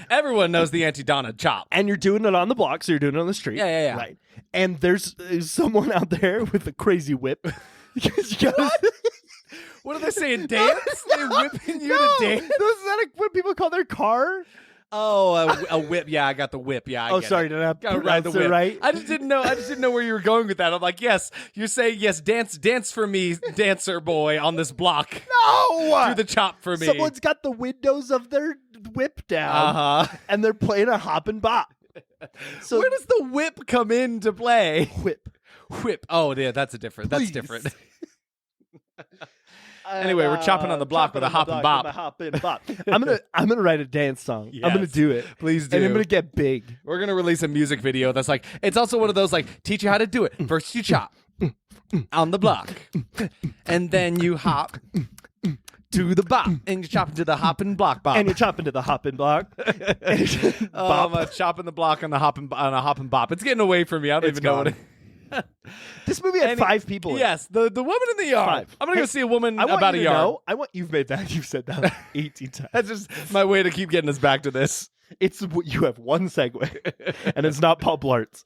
Speaker 2: Everyone knows the Auntie Donna chop.
Speaker 1: And you're doing it on the block, so you're doing it on the street.
Speaker 2: Yeah.
Speaker 1: Right. And there's someone out there with a crazy whip.
Speaker 2: What are they saying? Dance? They're whipping you to dance?
Speaker 1: Is that like what people call their car?
Speaker 2: Oh, a whip. Yeah, I got the whip. Yeah.
Speaker 1: Sorry, did I
Speaker 2: gotta ride the whip.
Speaker 1: Right?
Speaker 2: I just didn't know where you were going with that. I'm like, yes, you're saying yes. Dance for me, dancer boy on this block.
Speaker 1: No,
Speaker 2: do the chop for me.
Speaker 1: Someone's got the windows of their whip down, and they're playing a Hoppin Bop.
Speaker 2: So where does the whip come into play?
Speaker 1: Whip.
Speaker 2: Oh, yeah, that's different. Anyway, we're chopping on the block with a Hoppin Bop.
Speaker 1: I'm gonna write a dance song. Yes. I'm gonna do it.
Speaker 2: Please do.
Speaker 1: And I'm gonna get big.
Speaker 2: We're gonna release a music video that's like, it's also one of those like, teach you how to do it. First you chop on the block, and then you hop to the bop, and you chop into the Hoppin Block Bop.
Speaker 1: And you're chopping to the Hoppin Block.
Speaker 2: I'm chopping the block on a Hoppin Bop. It's getting away from me. I don't even know what it is.
Speaker 1: This movie had 5 people in it.
Speaker 2: Yes, the woman in the yard.
Speaker 1: 5.
Speaker 2: I'm gonna go see a woman about a yard.
Speaker 1: You've said that 18 times.
Speaker 2: That's just my way to keep getting us back to this.
Speaker 1: You have one segue, and it's not Paul Blart's.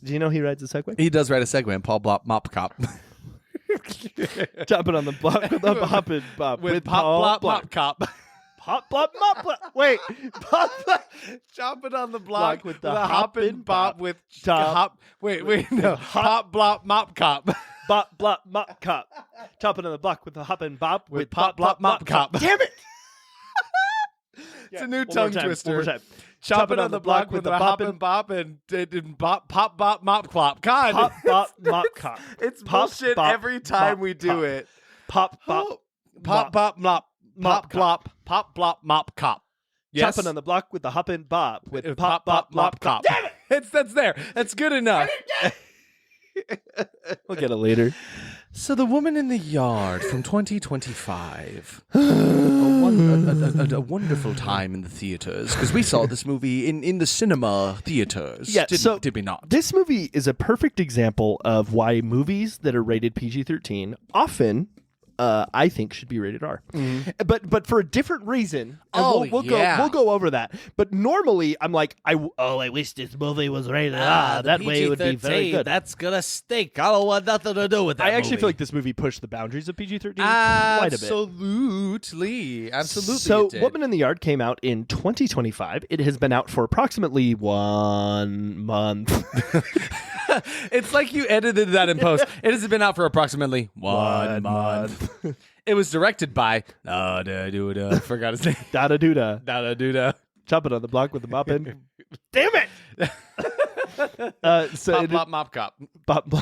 Speaker 1: Do you know he rides a Segway?
Speaker 2: He does ride a Segway, and Paul Blop Mop Cop.
Speaker 1: Chopping on the block with a Hoppin Bop
Speaker 2: with Pop Blop Mop Cop.
Speaker 1: Pop Blop Mop Blop. Wait, Pop Blop.
Speaker 2: Chopping on the block
Speaker 1: with
Speaker 2: the Hoppin Bop with Hop. Wait, no. Pop Blop Mop Cop.
Speaker 1: Bop Blop Mop Cop. Chopping on the block with the Hoppin Bop with
Speaker 2: Pop Blop Mop Cop.
Speaker 1: Damn it!
Speaker 2: It's a new tongue twister.
Speaker 1: One more time.
Speaker 2: Chopping on the block with the Hoppin Bop and Pop Bop Mop Clop. God.
Speaker 1: Pop Bop Mop Cop.
Speaker 2: It's bullshit every time we do it.
Speaker 1: Pop Bop.
Speaker 2: Pop Bop Mop. Pop Blop. Pop Blop Mop Cop. Yes.
Speaker 1: Chopping on the block with the Hoppin Bop with
Speaker 2: Pop Bop Mop Cop.
Speaker 1: Damn it!
Speaker 2: That's there. That's good enough.
Speaker 1: We'll get it later.
Speaker 2: So The Woman in the Yard from 2025. a wonderful time in the theaters because we saw this movie in the cinema theaters.
Speaker 1: Yeah,
Speaker 2: did we not?
Speaker 1: This movie is a perfect example of why movies that are rated PG-13 often I think should be rated R, but for a different reason. And we'll go over that. But normally, I'm like, I wish this movie was rated R. That way, it would be very good.
Speaker 2: That's gonna stink. I don't want nothing to do with that.
Speaker 1: I actually feel like this movie pushed the boundaries of PG-13 quite a bit.
Speaker 2: Absolutely.
Speaker 1: So, Woman in the Yard came out in 2025. It has been out for approximately 1 month.
Speaker 2: It's like you edited that in post. It has been out for approximately 1 month. It was directed by forgot his name.
Speaker 1: Dada Duda.
Speaker 2: Dada Duda.
Speaker 1: Choppin on the block with the mop in. Damn it!
Speaker 2: Bop, mop, cop.
Speaker 1: Bop.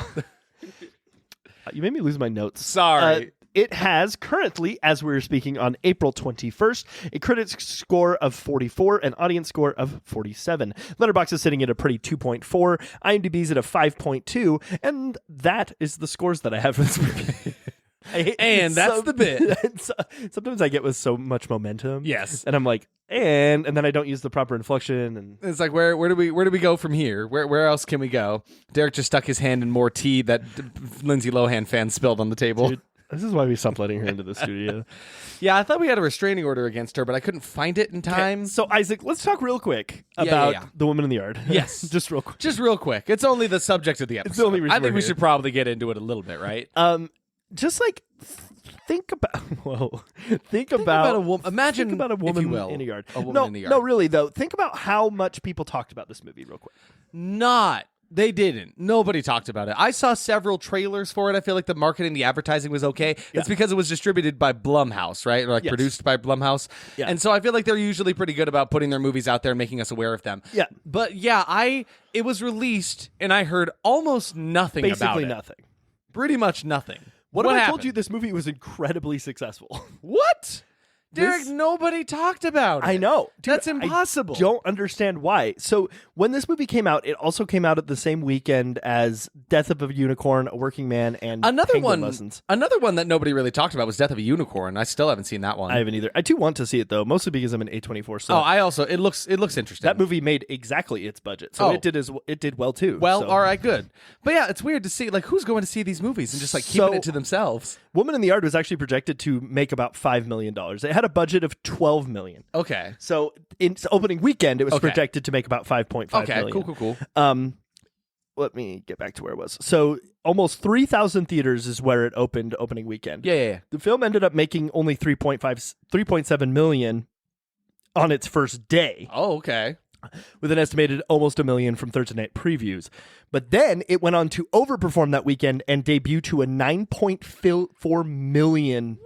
Speaker 1: You made me lose my notes.
Speaker 2: Sorry.
Speaker 1: It has currently, as we're speaking on April 21st, a critic score of 44, an audience score of 47. Letterboxd is sitting at a pretty 2.4, IMDb's at a 5.2, and that is the scores that I have for this movie.
Speaker 2: And that's the bit.
Speaker 1: Sometimes I get with so much momentum.
Speaker 2: Yes.
Speaker 1: And I'm like, and then I don't use the proper inflection. And
Speaker 2: it's like, where do we go from here? Where else can we go? Derek just stuck his hand in more tea that Lindsay Lohan fan spilled on the table.
Speaker 1: Dude, this is why we stopped letting her into the studio.
Speaker 2: Yeah, I thought we had a restraining order against her, but I couldn't find it in time.
Speaker 1: Okay. So, Isaac, let's talk real quick about the woman in the yard.
Speaker 2: Yes.
Speaker 1: Just real quick.
Speaker 2: Just real quick. It's only the subject of the episode.
Speaker 1: It's the only reason
Speaker 2: I think
Speaker 1: we're
Speaker 2: we
Speaker 1: here.
Speaker 2: should probably get into it a little bit, right?
Speaker 1: Just like think about think about
Speaker 2: a woman. Imagine,
Speaker 1: think about a woman
Speaker 2: if you will,
Speaker 1: in a yard.
Speaker 2: A woman in the yard.
Speaker 1: No, really though. Think about how much people talked about this movie real quick.
Speaker 2: They didn't. Nobody talked about it. I saw several trailers for it. I feel like the marketing, the advertising was okay.
Speaker 1: Yeah.
Speaker 2: It's because it was distributed by Blumhouse, right? Or
Speaker 1: Yes.
Speaker 2: produced by Blumhouse.
Speaker 1: Yeah.
Speaker 2: And so I feel like they're usually pretty good about putting their movies out there and making us aware of them.
Speaker 1: Yeah.
Speaker 2: But yeah, it was released and I heard almost nothing about it.
Speaker 1: Basically nothing.
Speaker 2: Pretty much nothing.
Speaker 1: What if I
Speaker 2: happened?
Speaker 1: told you this movie was incredibly successful?
Speaker 2: What? Derek, nobody talked about it.
Speaker 1: I know. Dude,
Speaker 2: That's impossible.
Speaker 1: I don't understand why. So when this movie came out, it also came out at the same weekend as Death of a Unicorn, A Working Man, and Penguin Lessons.
Speaker 2: Another one that nobody really talked about was Death of a Unicorn. I still haven't seen that one.
Speaker 1: I haven't either. I do want to see it though, mostly because I'm an A24. So
Speaker 2: I also it looks interesting.
Speaker 1: that movie made exactly its budget, so it did well too.
Speaker 2: Well,
Speaker 1: so.
Speaker 2: all right, good. But yeah, it's weird to see like who's going to see these movies and just like keeping it to themselves.
Speaker 1: Woman in the Yard was actually projected to make about $5 million. It had a budget of $12 million.
Speaker 2: Okay.
Speaker 1: So in its opening weekend, it was projected to make about $5.5 million.
Speaker 2: Okay, cool.
Speaker 1: Let me get back to where it was. So almost 3,000 theaters is where it opened opening weekend.
Speaker 2: Yeah.
Speaker 1: The film ended up making only 3.7 million on its first day.
Speaker 2: Oh, okay.
Speaker 1: With an estimated almost $1 million from Thursday night previews. But then it went on to overperform that weekend and debut to a 9.4 million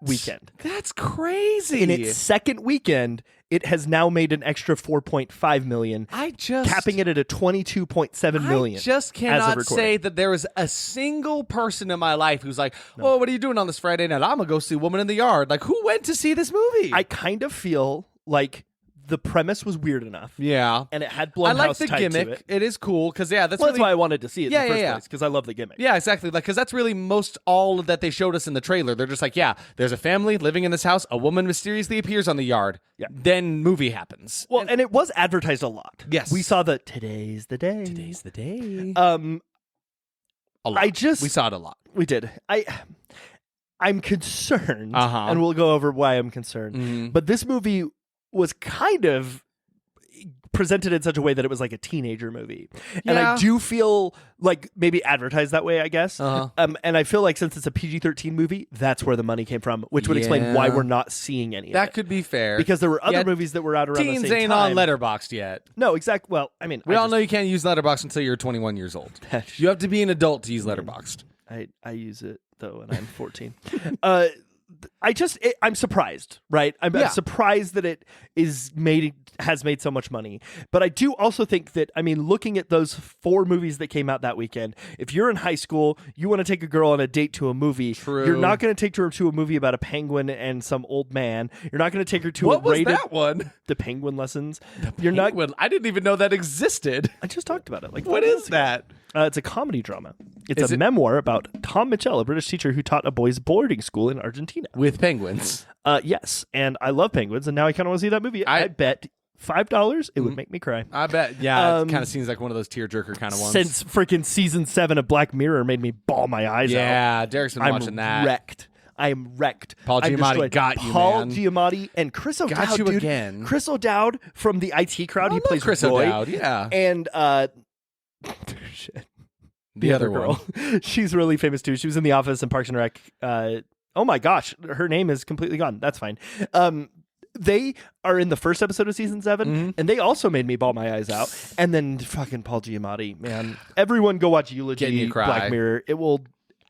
Speaker 1: weekend.
Speaker 2: That's crazy.
Speaker 1: In its second weekend, it has now made an extra 4.5 million, capping it at a 22.7 million.
Speaker 2: I just cannot say that there is a single person in my life who's like, "Oh, what are you doing on this Friday night? I'm gonna go see Woman in the Yard." Like, who went to see this movie?
Speaker 1: I kind of feel like the premise was weird enough.
Speaker 2: Yeah.
Speaker 1: And it had Blumhouse
Speaker 2: I like the
Speaker 1: tied
Speaker 2: gimmick.
Speaker 1: to it.
Speaker 2: It is cool because, that's
Speaker 1: that's why I wanted to see it in the first
Speaker 2: yeah.
Speaker 1: place, because I love the gimmick.
Speaker 2: Yeah, exactly. Like, because that's really most all that they showed us in the trailer. They're just like, there's a family living in this house. A woman mysteriously appears on the yard.
Speaker 1: Yeah.
Speaker 2: Then movie happens.
Speaker 1: Well, and it was advertised a lot.
Speaker 2: Yes.
Speaker 1: We saw the today's the day.
Speaker 2: Today's the day.
Speaker 1: A
Speaker 2: lot.
Speaker 1: We
Speaker 2: saw it a lot.
Speaker 1: We did. I'm concerned,
Speaker 2: Uh-huh.
Speaker 1: and we'll go over why I'm concerned.
Speaker 2: Mm-hmm.
Speaker 1: But this movie was kind of presented in such a way that it was like a teenager movie. And I do feel like maybe advertised that way, I guess.
Speaker 2: Uh-huh.
Speaker 1: And I feel like since it's a PG-13 movie, that's where the money came from, which would explain why we're not seeing any of it.
Speaker 2: That could be fair.
Speaker 1: Because there were other movies that were out around the same time.
Speaker 2: Teens ain't on Letterboxd yet.
Speaker 1: No, exactly. Well, I mean,
Speaker 2: we all know you can't use Letterboxd until you're 21 years old. You have to be an adult to use Letterboxd.
Speaker 1: I use it, though, and I'm 14. I'm surprised, right? I'm surprised that it has made so much money. But I do also think that, I mean, looking at those 4 movies that came out that weekend, if you're in high school, you want to take a girl on a date to a movie.
Speaker 2: True.
Speaker 1: You're not going to take her to a movie about a penguin and some old man. You're not going to take her to
Speaker 2: what
Speaker 1: a rated...
Speaker 2: was that one?
Speaker 1: The Penguin Lessons.
Speaker 2: I didn't even know that existed.
Speaker 1: I just talked about it. Like,
Speaker 2: what is that?
Speaker 1: It's a comedy drama. It's a memoir about Tom Mitchell, a British teacher who taught a boys' boarding school in Argentina.
Speaker 2: With penguins.
Speaker 1: Yes, and I love penguins, and now I kind of want to see that movie. I bet $5 it would make me cry.
Speaker 2: I bet. Yeah, it kind of seems like one of those tearjerker kind of ones.
Speaker 1: Since freaking season 7 of Black Mirror made me bawl my eyes out.
Speaker 2: Yeah, Derek's been watching that.
Speaker 1: I am wrecked.
Speaker 2: Paul Giamatti got you,
Speaker 1: Paul
Speaker 2: man.
Speaker 1: Giamatti and Chris O'Dowd.
Speaker 2: Got you
Speaker 1: dude.
Speaker 2: again.
Speaker 1: Chris O'Dowd from the IT crowd. He plays
Speaker 2: Chris
Speaker 1: Roy.
Speaker 2: O'Dowd, yeah.
Speaker 1: And shit.
Speaker 2: The other girl.
Speaker 1: She's really famous too. She was in The Office and Parks and Rec. Oh my gosh, her name is completely gone. That's fine. they are in the first episode of season 7, and they also made me bawl my eyes out. And then fucking Paul Giamatti, man. Everyone go watch Eulogy, Black Mirror. It will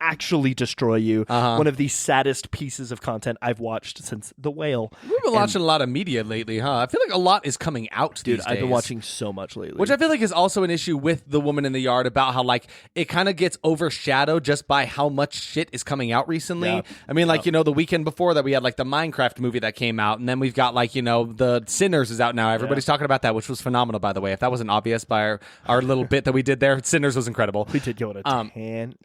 Speaker 1: actually destroy you. One of the saddest pieces of content I've watched since The Whale.
Speaker 2: We've been watching a lot of media lately, huh? I feel like a lot is coming out these days.
Speaker 1: I've been watching so much lately.
Speaker 2: Which I feel like is also an issue with The Woman in the Yard, about how like it kind of gets overshadowed just by how much shit is coming out recently. Yeah. I mean, like, the weekend before that we had like the Minecraft movie that came out, and then we've got like, the Sinners is out now. Everybody's talking about that, which was phenomenal, by the way. If that wasn't obvious by our little bit that we did there, Sinners was incredible.
Speaker 1: We did go on a tangent.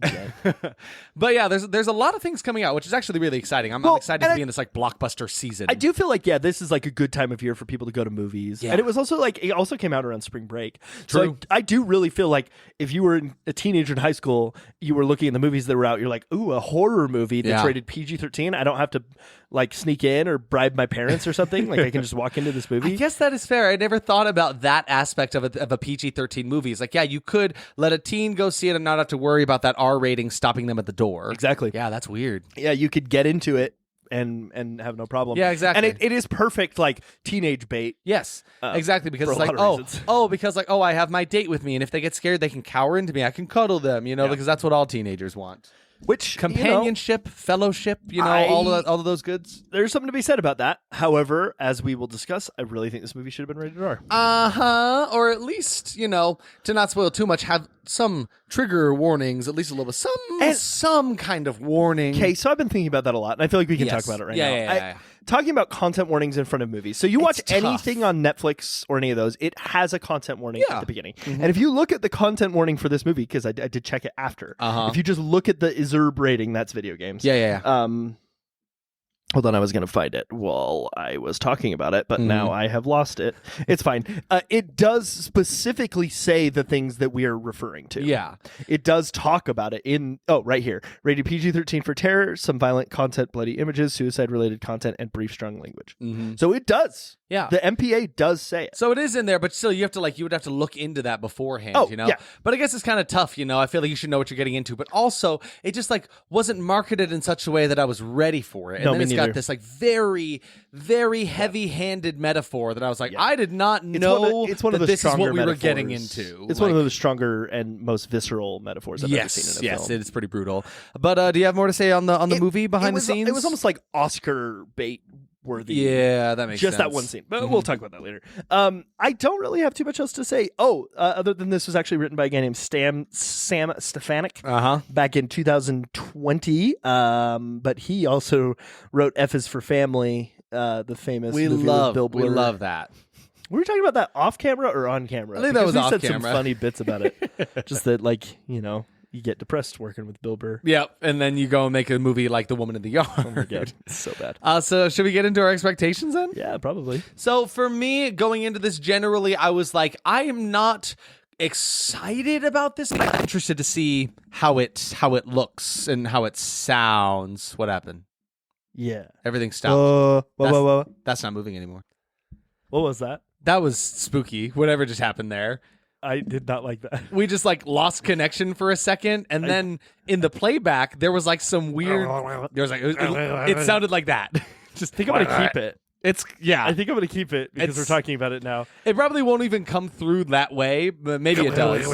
Speaker 2: But yeah, there's a lot of things coming out, which is actually really exciting. I'm excited to be in this like blockbuster season.
Speaker 1: I do feel like, this is like a good time of year for people to go to movies. Yeah. And it was also like, it also came out around spring break.
Speaker 2: True.
Speaker 1: So I do really feel like if you were a teenager in high school, you were looking at the movies that were out, you're like, ooh, a horror movie that's rated PG-13. I don't have to like sneak in or bribe my parents or something. Like I can just walk into this movie.
Speaker 2: I guess that is fair. I never thought about that aspect of a PG-13 movie. It's like, you could let a teen go see it and not have to worry about that R rating stopping them at the door.
Speaker 1: Exactly.
Speaker 2: Yeah, that's weird.
Speaker 1: Yeah, you could get into it and have no problem.
Speaker 2: Yeah, exactly.
Speaker 1: And it is perfect like teenage bait.
Speaker 2: Yes, exactly, because it's like, I have my date with me, and if they get scared, they can cower into me. I can cuddle them, because that's what all teenagers want.
Speaker 1: Which
Speaker 2: companionship, fellowship, all of those goods.
Speaker 1: There's something to be said about that. However, as we will discuss, I really think this movie should have been rated R.
Speaker 2: Or at least, to not spoil too much, have some trigger warnings, at least a little bit, some kind of warning.
Speaker 1: Okay, so I've been thinking about that a lot, and I feel like we can talk about it right now.
Speaker 2: Yeah.
Speaker 1: Talking about content warnings in front of movies. So you watch anything on Netflix or any of those, it has a content warning at the beginning. Mm-hmm. And if you look at the content warning for this movie, because I did check it after, if you just look at the ISRB rating, that's video games. Hold on, I was going to find it while I was talking about it, but now I have lost it. It's fine. It does specifically say the things that we are referring to.
Speaker 2: Yeah.
Speaker 1: It does talk about it right here. Rated PG-13 for terror, some violent content, bloody images, suicide-related content, and brief, strong language. Mm-hmm. So it does.
Speaker 2: Yeah.
Speaker 1: The MPA does say it.
Speaker 2: So it is in there, but still you would have to look into that beforehand, Yeah. But I guess it's kind of tough, I feel like you should know what you're getting into, but also it just like wasn't marketed in such a way that I was ready for it. And then it's got this like very, very heavy-handed metaphor that I was like, I did not know
Speaker 1: it's one of the
Speaker 2: this is what we
Speaker 1: metaphors.
Speaker 2: were getting into.
Speaker 1: It's one of the stronger and most visceral metaphors I've ever seen in a film.
Speaker 2: Yes, it's pretty brutal. But do you have more to say on the movie behind the scenes?
Speaker 1: It was almost like Oscar bait worthy.
Speaker 2: Yeah, that makes sense.
Speaker 1: Just that one scene. But we'll talk about that later. I don't really have too much else to say. Other than this was actually written by a guy named Sam Stefanik back in 2020. But he also wrote F is for Family, the famous movie with Bill Burr.
Speaker 2: We love that.
Speaker 1: Were we talking about that off camera or on camera?
Speaker 2: I think that was off camera.
Speaker 1: We said some funny bits about it. Just that, you get depressed working with Bill Burr.
Speaker 2: Yep, and then you go and make a movie like The Woman in the Yard.
Speaker 1: Oh my God, it's so bad.
Speaker 2: So should we get into our expectations then?
Speaker 1: Yeah, probably.
Speaker 2: So for me, going into this generally, I was like, I am not excited about this. I'm interested to see how it looks and how it sounds. What happened?
Speaker 1: Yeah.
Speaker 2: Everything stopped.
Speaker 1: Whoa.
Speaker 2: That's not moving anymore.
Speaker 1: What was that?
Speaker 2: That was spooky. Whatever just happened there.
Speaker 1: I did not like that.
Speaker 2: We just lost connection for a second, and then in the playback there was some weird. There was it sounded like that.
Speaker 1: Just think I'm gonna keep it. I think I'm gonna keep it because we're talking about it now.
Speaker 2: It probably won't even come through that way, but maybe it does.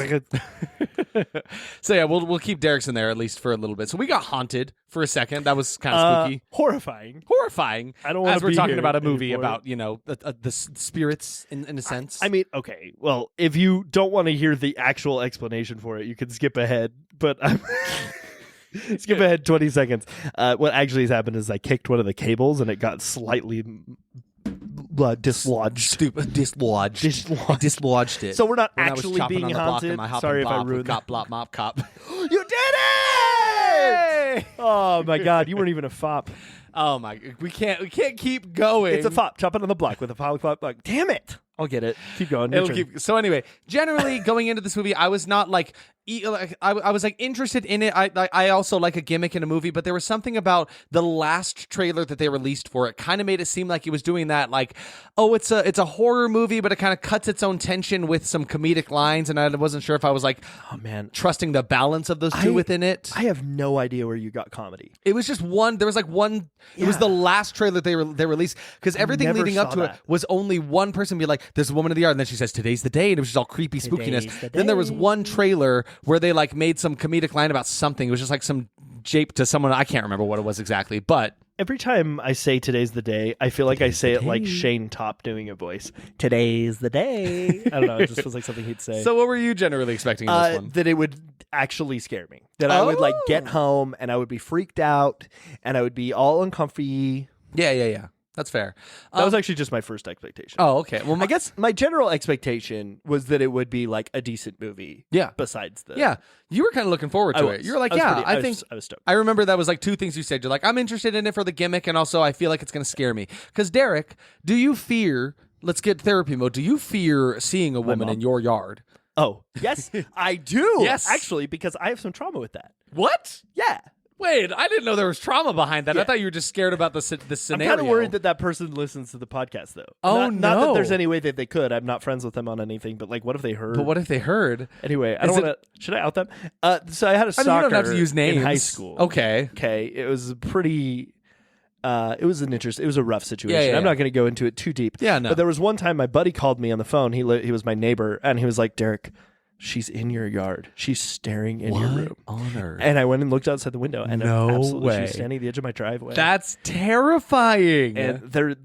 Speaker 2: So yeah, we'll keep Derek's in there at least for a little bit. So we got haunted for a second. That was kind of spooky,
Speaker 1: horrifying.
Speaker 2: I don't want. As we're talking about a movie about the spirits in a sense.
Speaker 1: I mean, okay. Well, if you don't want to hear the actual explanation for it, you can skip ahead. But skip ahead 20 seconds. What actually has happened is I kicked one of the cables and it got slightly dislodged.
Speaker 2: Dislodged it.
Speaker 1: So we're not actually being haunted. Sorry if I ruined
Speaker 2: that. Cop, mop, cop.
Speaker 1: You did it! Oh my God, you weren't even a fop.
Speaker 2: Oh my! We can't keep going.
Speaker 1: It's a fop. Chopping on the block with a 5 o'clock block. Damn it! I'll get it. Keep going.
Speaker 2: So anyway, generally going into this movie, I was not like I was like interested in it. I also like a gimmick in a movie, but there was something about the last trailer that they released for it kind of made it seem like it was doing that, like, oh, it's a horror movie, but it kind of cuts its own tension with some comedic lines, and I wasn't sure if I was like,
Speaker 1: oh man,
Speaker 2: trusting the balance of those two within it.
Speaker 1: I have no idea where you got comedy.
Speaker 2: It was just one. There was like one. Yeah. It was the last trailer they released, because everything leading up to it was only one person be like, "There's a woman in the yard," and then she says, "Today's the day," and it was just all creepy spookiness. Then there was one trailer where they like made some comedic line about something. It was just like some jape to someone. I can't remember what it was exactly, but
Speaker 1: every time I say "today's the day," I feel like I say it like Shane Topp doing a voice. Today's the day. I don't know. It just feels like something he'd say.
Speaker 2: So what were you generally expecting in this one?
Speaker 1: That it would actually scare me. That I would like get home and I would be freaked out and I would be all uncomfy.
Speaker 2: Yeah. That's fair.
Speaker 1: That was actually just my first expectation.
Speaker 2: Oh, okay. Well,
Speaker 1: I guess my general expectation was that it would be like a decent movie.
Speaker 2: Yeah.
Speaker 1: Besides the...
Speaker 2: Yeah. You were kind of looking forward to it. You were like, I was stoked. I remember that was like two things you said. You're like, I'm interested in it for the gimmick, and also I feel like it's going to scare me. Because Derek, do you fear... Let's get therapy mode. Do you fear seeing a woman in your yard?
Speaker 1: Oh, yes, I do.
Speaker 2: Yes.
Speaker 1: Actually, because I have some trauma with that.
Speaker 2: What?
Speaker 1: Yeah.
Speaker 2: Wait, I didn't know there was trauma behind that. Yeah. I thought you were just scared about the scenario.
Speaker 1: I'm kind of worried that person listens to the podcast, though.
Speaker 2: Oh,
Speaker 1: Not that there's any way that they could. I'm not friends with them on anything, but like, what if they heard?
Speaker 2: But what if they heard?
Speaker 1: Anyway, I don't want to... Should I out them? So I had a soccer
Speaker 2: you don't have to use names.
Speaker 1: in high school.
Speaker 2: Okay.
Speaker 1: It was pretty... it was a rough situation. Yeah. I'm not going to go into it too deep.
Speaker 2: Yeah, no.
Speaker 1: But there was one time my buddy called me on the phone. He was my neighbor, and he was like, "Derek, she's in your yard. She's staring in your room."
Speaker 2: On earth?
Speaker 1: And I went and looked outside the window, and absolutely, she was standing at the edge of my driveway.
Speaker 2: That's terrifying.
Speaker 1: And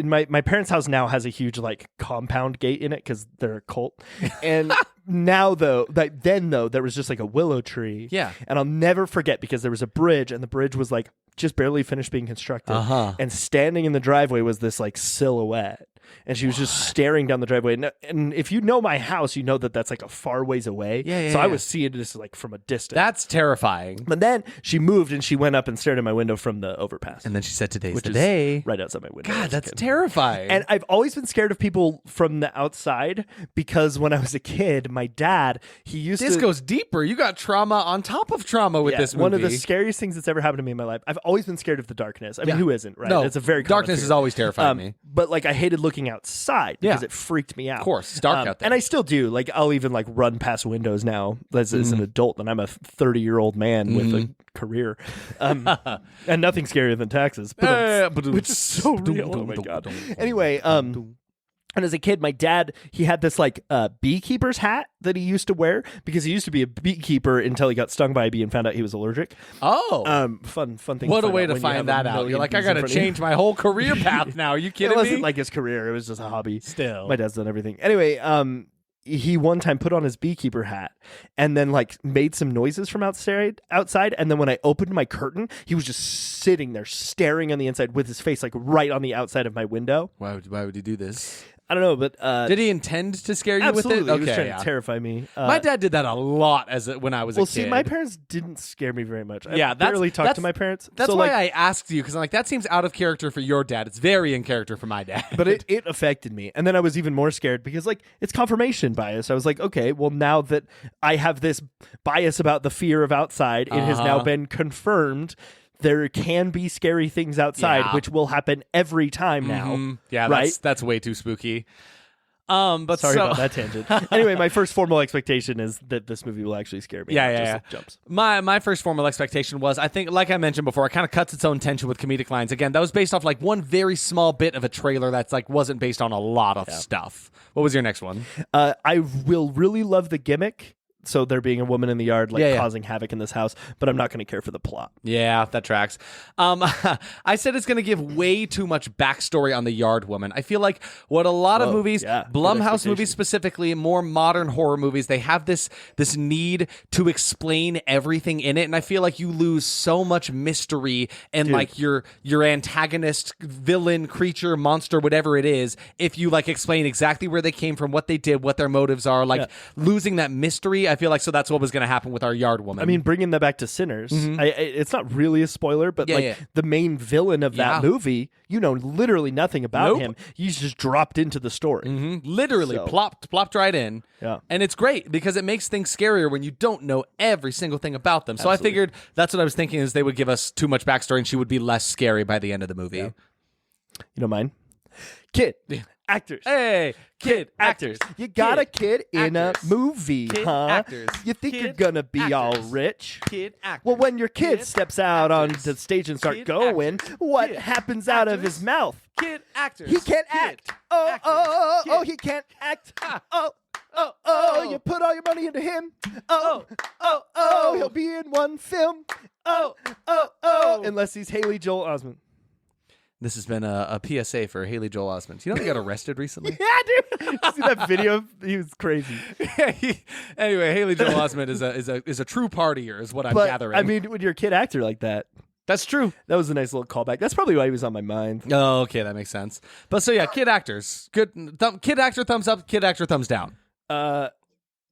Speaker 1: my parents' house now has a huge like compound gate in it because they're a cult. And now though, there was just like a willow tree.
Speaker 2: Yeah.
Speaker 1: And I'll never forget because there was a bridge, and the bridge was like just barely finished being constructed. And standing in the driveway was this like silhouette. And she was just staring down the driveway. And if you know my house, you know that that's like a far ways away. So I was seeing this like from a distance.
Speaker 2: That's terrifying.
Speaker 1: But then she moved and she went up and stared at my window from the overpass.
Speaker 2: And then she said, "Today's the day."
Speaker 1: Right outside my window.
Speaker 2: God, that's terrifying.
Speaker 1: And I've always been scared of people from the outside because when I was a kid, my dad,
Speaker 2: This goes deeper. You got trauma on top of trauma with this movie.
Speaker 1: One of the scariest things that's ever happened to me in my life. I've always been scared of the darkness. I mean, who isn't, right?
Speaker 2: No,
Speaker 1: it's a very
Speaker 2: darkness is always terrifying me.
Speaker 1: But like I hated looking outside because it freaked me out.
Speaker 2: Of course, it's dark out there.
Speaker 1: And I still do. Like I'll even like run past windows now as an adult, and I'm a 30-year-old man with a career. And nothing scarier than taxes. Which is so real. Oh my God. Anyway, and as a kid, my dad, he had this like beekeeper's hat that he used to wear because he used to be a beekeeper until he got stung by a bee and found out he was allergic.
Speaker 2: Oh.
Speaker 1: Fun thing.
Speaker 2: What a way to find that out. You're like, I got to change my whole career path now. Are you kidding me?
Speaker 1: It wasn't like his carear. It was just a hobby.
Speaker 2: Still.
Speaker 1: My dad's done everything. Anyway, he one time put on his beekeeper hat and then like made some noises from outside. And then when I opened my curtain, he was just sitting there staring on the inside with his face like right on the outside of my window.
Speaker 2: Why would he do this?
Speaker 1: I don't know, but
Speaker 2: did he intend to scare you
Speaker 1: absolutely.
Speaker 2: with it?
Speaker 1: Okay, he was trying to terrify me.
Speaker 2: My dad did that a lot when I was a kid.
Speaker 1: Well, see, my parents didn't scare me very much. I
Speaker 2: that's
Speaker 1: barely talked to my parents.
Speaker 2: That's why I asked you, because I'm like, that seems out of character for your dad. It's very in character for my dad.
Speaker 1: But it affected me, and then I was even more scared because like it's confirmation bias. I was like, okay, well now that I have this bias about the fear of outside, it has now been confirmed. There can be scary things outside, which will happen every time now.
Speaker 2: Yeah,
Speaker 1: right?
Speaker 2: That's way too spooky. But
Speaker 1: sorry about that tangent. Anyway, my first formal expectation is that this movie will actually scare me.
Speaker 2: Yeah.
Speaker 1: Jumps.
Speaker 2: My first formal expectation was, I think, like I mentioned before, it kind of cuts its own tension with comedic lines. Again, that was based off like one very small bit of a trailer that's like wasn't based on a lot of stuff. What was your next one?
Speaker 1: I will really love the gimmick. So there being a woman in the yard causing havoc in this house, but I'm not going to care for the plot.
Speaker 2: Yeah, that tracks. I said it's going to give way too much backstory on the yard woman. I feel like what a lot of movies, Blumhouse movies specifically, more modern horror movies, they have this need to explain everything in it, and I feel like you lose so much mystery and like your antagonist, villain, creature, monster, whatever it is, if you like explain exactly where they came from, what they did, what their motives are, losing that mystery. I feel like so that's what was going to happen with our yard woman.
Speaker 1: I mean, bringing that back to Sinners, it's not really a spoiler, but the main villain of that movie, you know literally nothing about him. He's just dropped into the story.
Speaker 2: Literally plopped right in.
Speaker 1: Yeah.
Speaker 2: And it's great because it makes things scarier when you don't know every single thing about them. So I figured that's what I was thinking is they would give us too much backstory and she would be less scary by the end of the movie.
Speaker 1: Yeah. You don't mind? Kid actors.
Speaker 2: Hey, kid actors.
Speaker 1: You got a kid in a movie, huh?
Speaker 2: Actors.
Speaker 1: You think you're gonna be all rich?
Speaker 2: Kid actors.
Speaker 1: Well, when your kid steps out onto the stage and start going, what happens out of his mouth?
Speaker 2: Kid actors.
Speaker 1: He can't act. Oh, he can't act. Oh, you put all your money into him. Oh, he'll be in one film. Oh, unless he's Haley Joel Osment.
Speaker 2: This has been a PSA for Haley Joel Osment. You know he got arrested recently?
Speaker 1: Yeah, dude. You see that video? He was crazy.
Speaker 2: Anyway, Haley Joel Osment is a true partier, is what I'm gathering.
Speaker 1: I mean, when you're a kid actor like that.
Speaker 2: That's true.
Speaker 1: That was a nice little callback. That's probably why he was on my mind.
Speaker 2: Oh, okay, that makes sense. But so yeah, kid actors. Good. Kid actor thumbs up, kid actor thumbs down.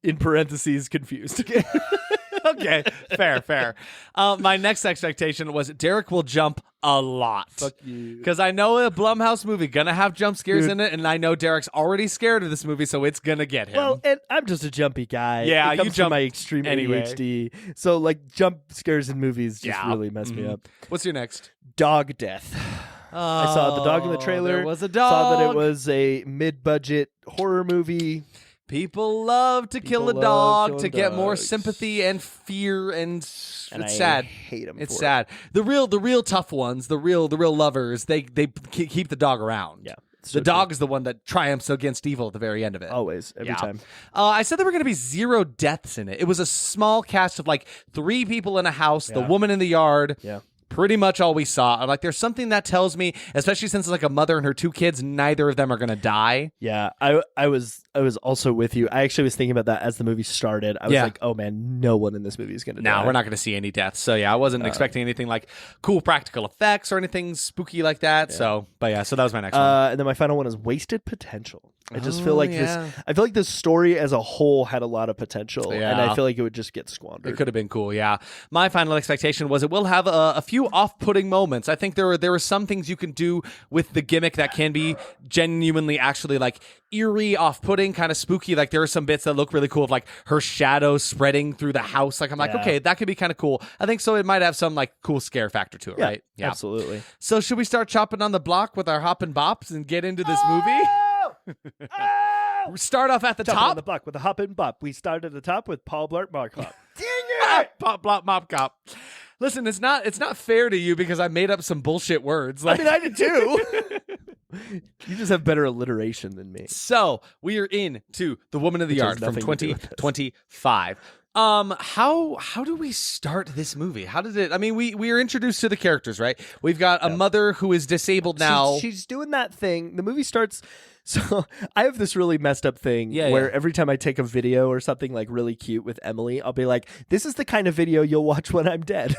Speaker 1: In parentheses, confused.
Speaker 2: Okay, fair. My next expectation was Derek will jump a lot.
Speaker 1: Fuck you.
Speaker 2: Because I know a Blumhouse movie gonna have jump scares in it, and I know Derek's already scared of this movie, so it's gonna get him.
Speaker 1: Well, and I'm just a jumpy guy.
Speaker 2: Yeah,
Speaker 1: it comes
Speaker 2: you jump
Speaker 1: from my extreme
Speaker 2: anyway.
Speaker 1: ADHD. So like jump scares in movies just really mess me up.
Speaker 2: What's your next?
Speaker 1: Dog death. I saw the dog in the trailer.
Speaker 2: There was a dog.
Speaker 1: Saw that it was a mid-budget horror movie.
Speaker 2: People love to kill a dog to get more sympathy and fear, and it's sad.
Speaker 1: I hate them.
Speaker 2: It's sad. The real tough ones, the real lovers, they keep the dog around.
Speaker 1: Yeah,
Speaker 2: the dog is the one that triumphs against evil at the very end of it.
Speaker 1: Always, every time.
Speaker 2: I said there were going to be 0 deaths in it. It was a small cast of like 3 people in a house, the woman in the yard.
Speaker 1: Yeah.
Speaker 2: Pretty much all we saw. Like, there's something that tells me, especially since it's like a mother and her 2 kids, neither of them are going to die.
Speaker 1: Yeah, I was also with you. I actually was thinking about that as the movie started. I was like, oh man, no one in this movie is going to die.
Speaker 2: No, we're not going to see any deaths. So yeah, I wasn't expecting anything like cool practical effects or anything spooky like that. Yeah. So that was my next one.
Speaker 1: And then my final one is wasted potential. I just feel like I feel like this story as a whole had a lot of potential, and I feel like it would just get squandered.
Speaker 2: It could have been cool, yeah. My final expectation was it will have a few off-putting moments. I think there were some things you can do with the gimmick that can be genuinely actually like eerie, off-putting, kind of spooky. Like there are some bits that look really cool of like her shadow spreading through the house. Like I'm like, okay, that could be kind of cool. I think so. It might have some like cool scare factor to it, right?
Speaker 1: Yeah, absolutely.
Speaker 2: So should we start chopping on the block with our Hoppin Bops and get into this movie? Start off at the top
Speaker 1: on the block with a Hoppin Bop. We start at the top with Paul Blart Mall Cop.
Speaker 2: Dang it! Pop Blart Mop Cop. Listen, it's not fair to you because I made up some bullshit words. Like,
Speaker 1: I mean, I did too. You just have better alliteration than me.
Speaker 2: So we are into The Woman in the Yard from 2025. How do we start this movie? How did it? I mean, we are introduced to the characters, right? We've got a mother who is disabled now.
Speaker 1: She's doing that thing. The movie starts. So I have this really messed up thing where every time I take a video or something like really cute with Emily, I'll be like, "This is the kind of video you'll watch when I'm dead."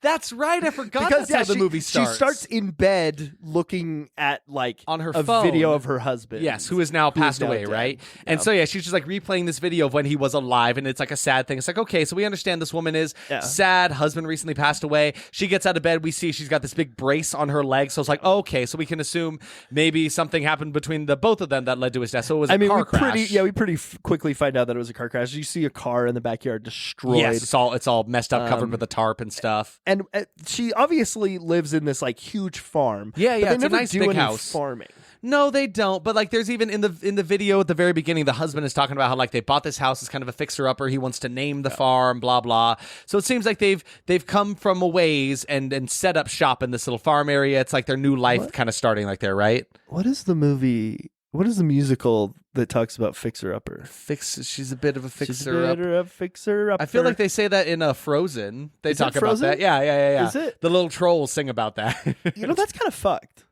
Speaker 2: That's right. I forgot that's how the movie starts.
Speaker 1: She starts in bed looking at like
Speaker 2: on her
Speaker 1: a
Speaker 2: phone.
Speaker 1: Video of her husband.
Speaker 2: Yes, who is now passed away, right? Yeah. And so she's just like replaying this video of when he was alive, and it's like a sad thing. It's like, okay, so we understand this woman is sad. Husband recently passed away. She gets out of bed. We see she's got this big brace on her leg. So it's like, okay, so we can assume maybe something happened between the both of them that led to his death. So it was a car crash.
Speaker 1: We pretty quickly find out that it was a car crash. You see a car in the backyard destroyed.
Speaker 2: Yes, it's all messed up, covered with a tarp and stuff.
Speaker 1: And she obviously lives in this like huge farm.
Speaker 2: Yeah,
Speaker 1: but they
Speaker 2: it's
Speaker 1: never
Speaker 2: a nice
Speaker 1: do
Speaker 2: big
Speaker 1: any
Speaker 2: house.
Speaker 1: Farming.
Speaker 2: No, they don't. But like, there's even in the video at the very beginning, the husband is talking about how like they bought this house as kind of a fixer upper. He wants to name the farm, blah blah. So it seems like they've come from a ways and set up shop in this little farm area. It's like their new life kind of starting like there, right?
Speaker 1: What is the movie? What is the musical that talks about fixer upper?
Speaker 2: She's a bit of a fixer
Speaker 1: upper.
Speaker 2: I feel like they say that in Frozen. They talk about
Speaker 1: Frozen?
Speaker 2: that. Yeah.
Speaker 1: Is it?
Speaker 2: The little trolls sing about that.
Speaker 1: That's kind of fucked.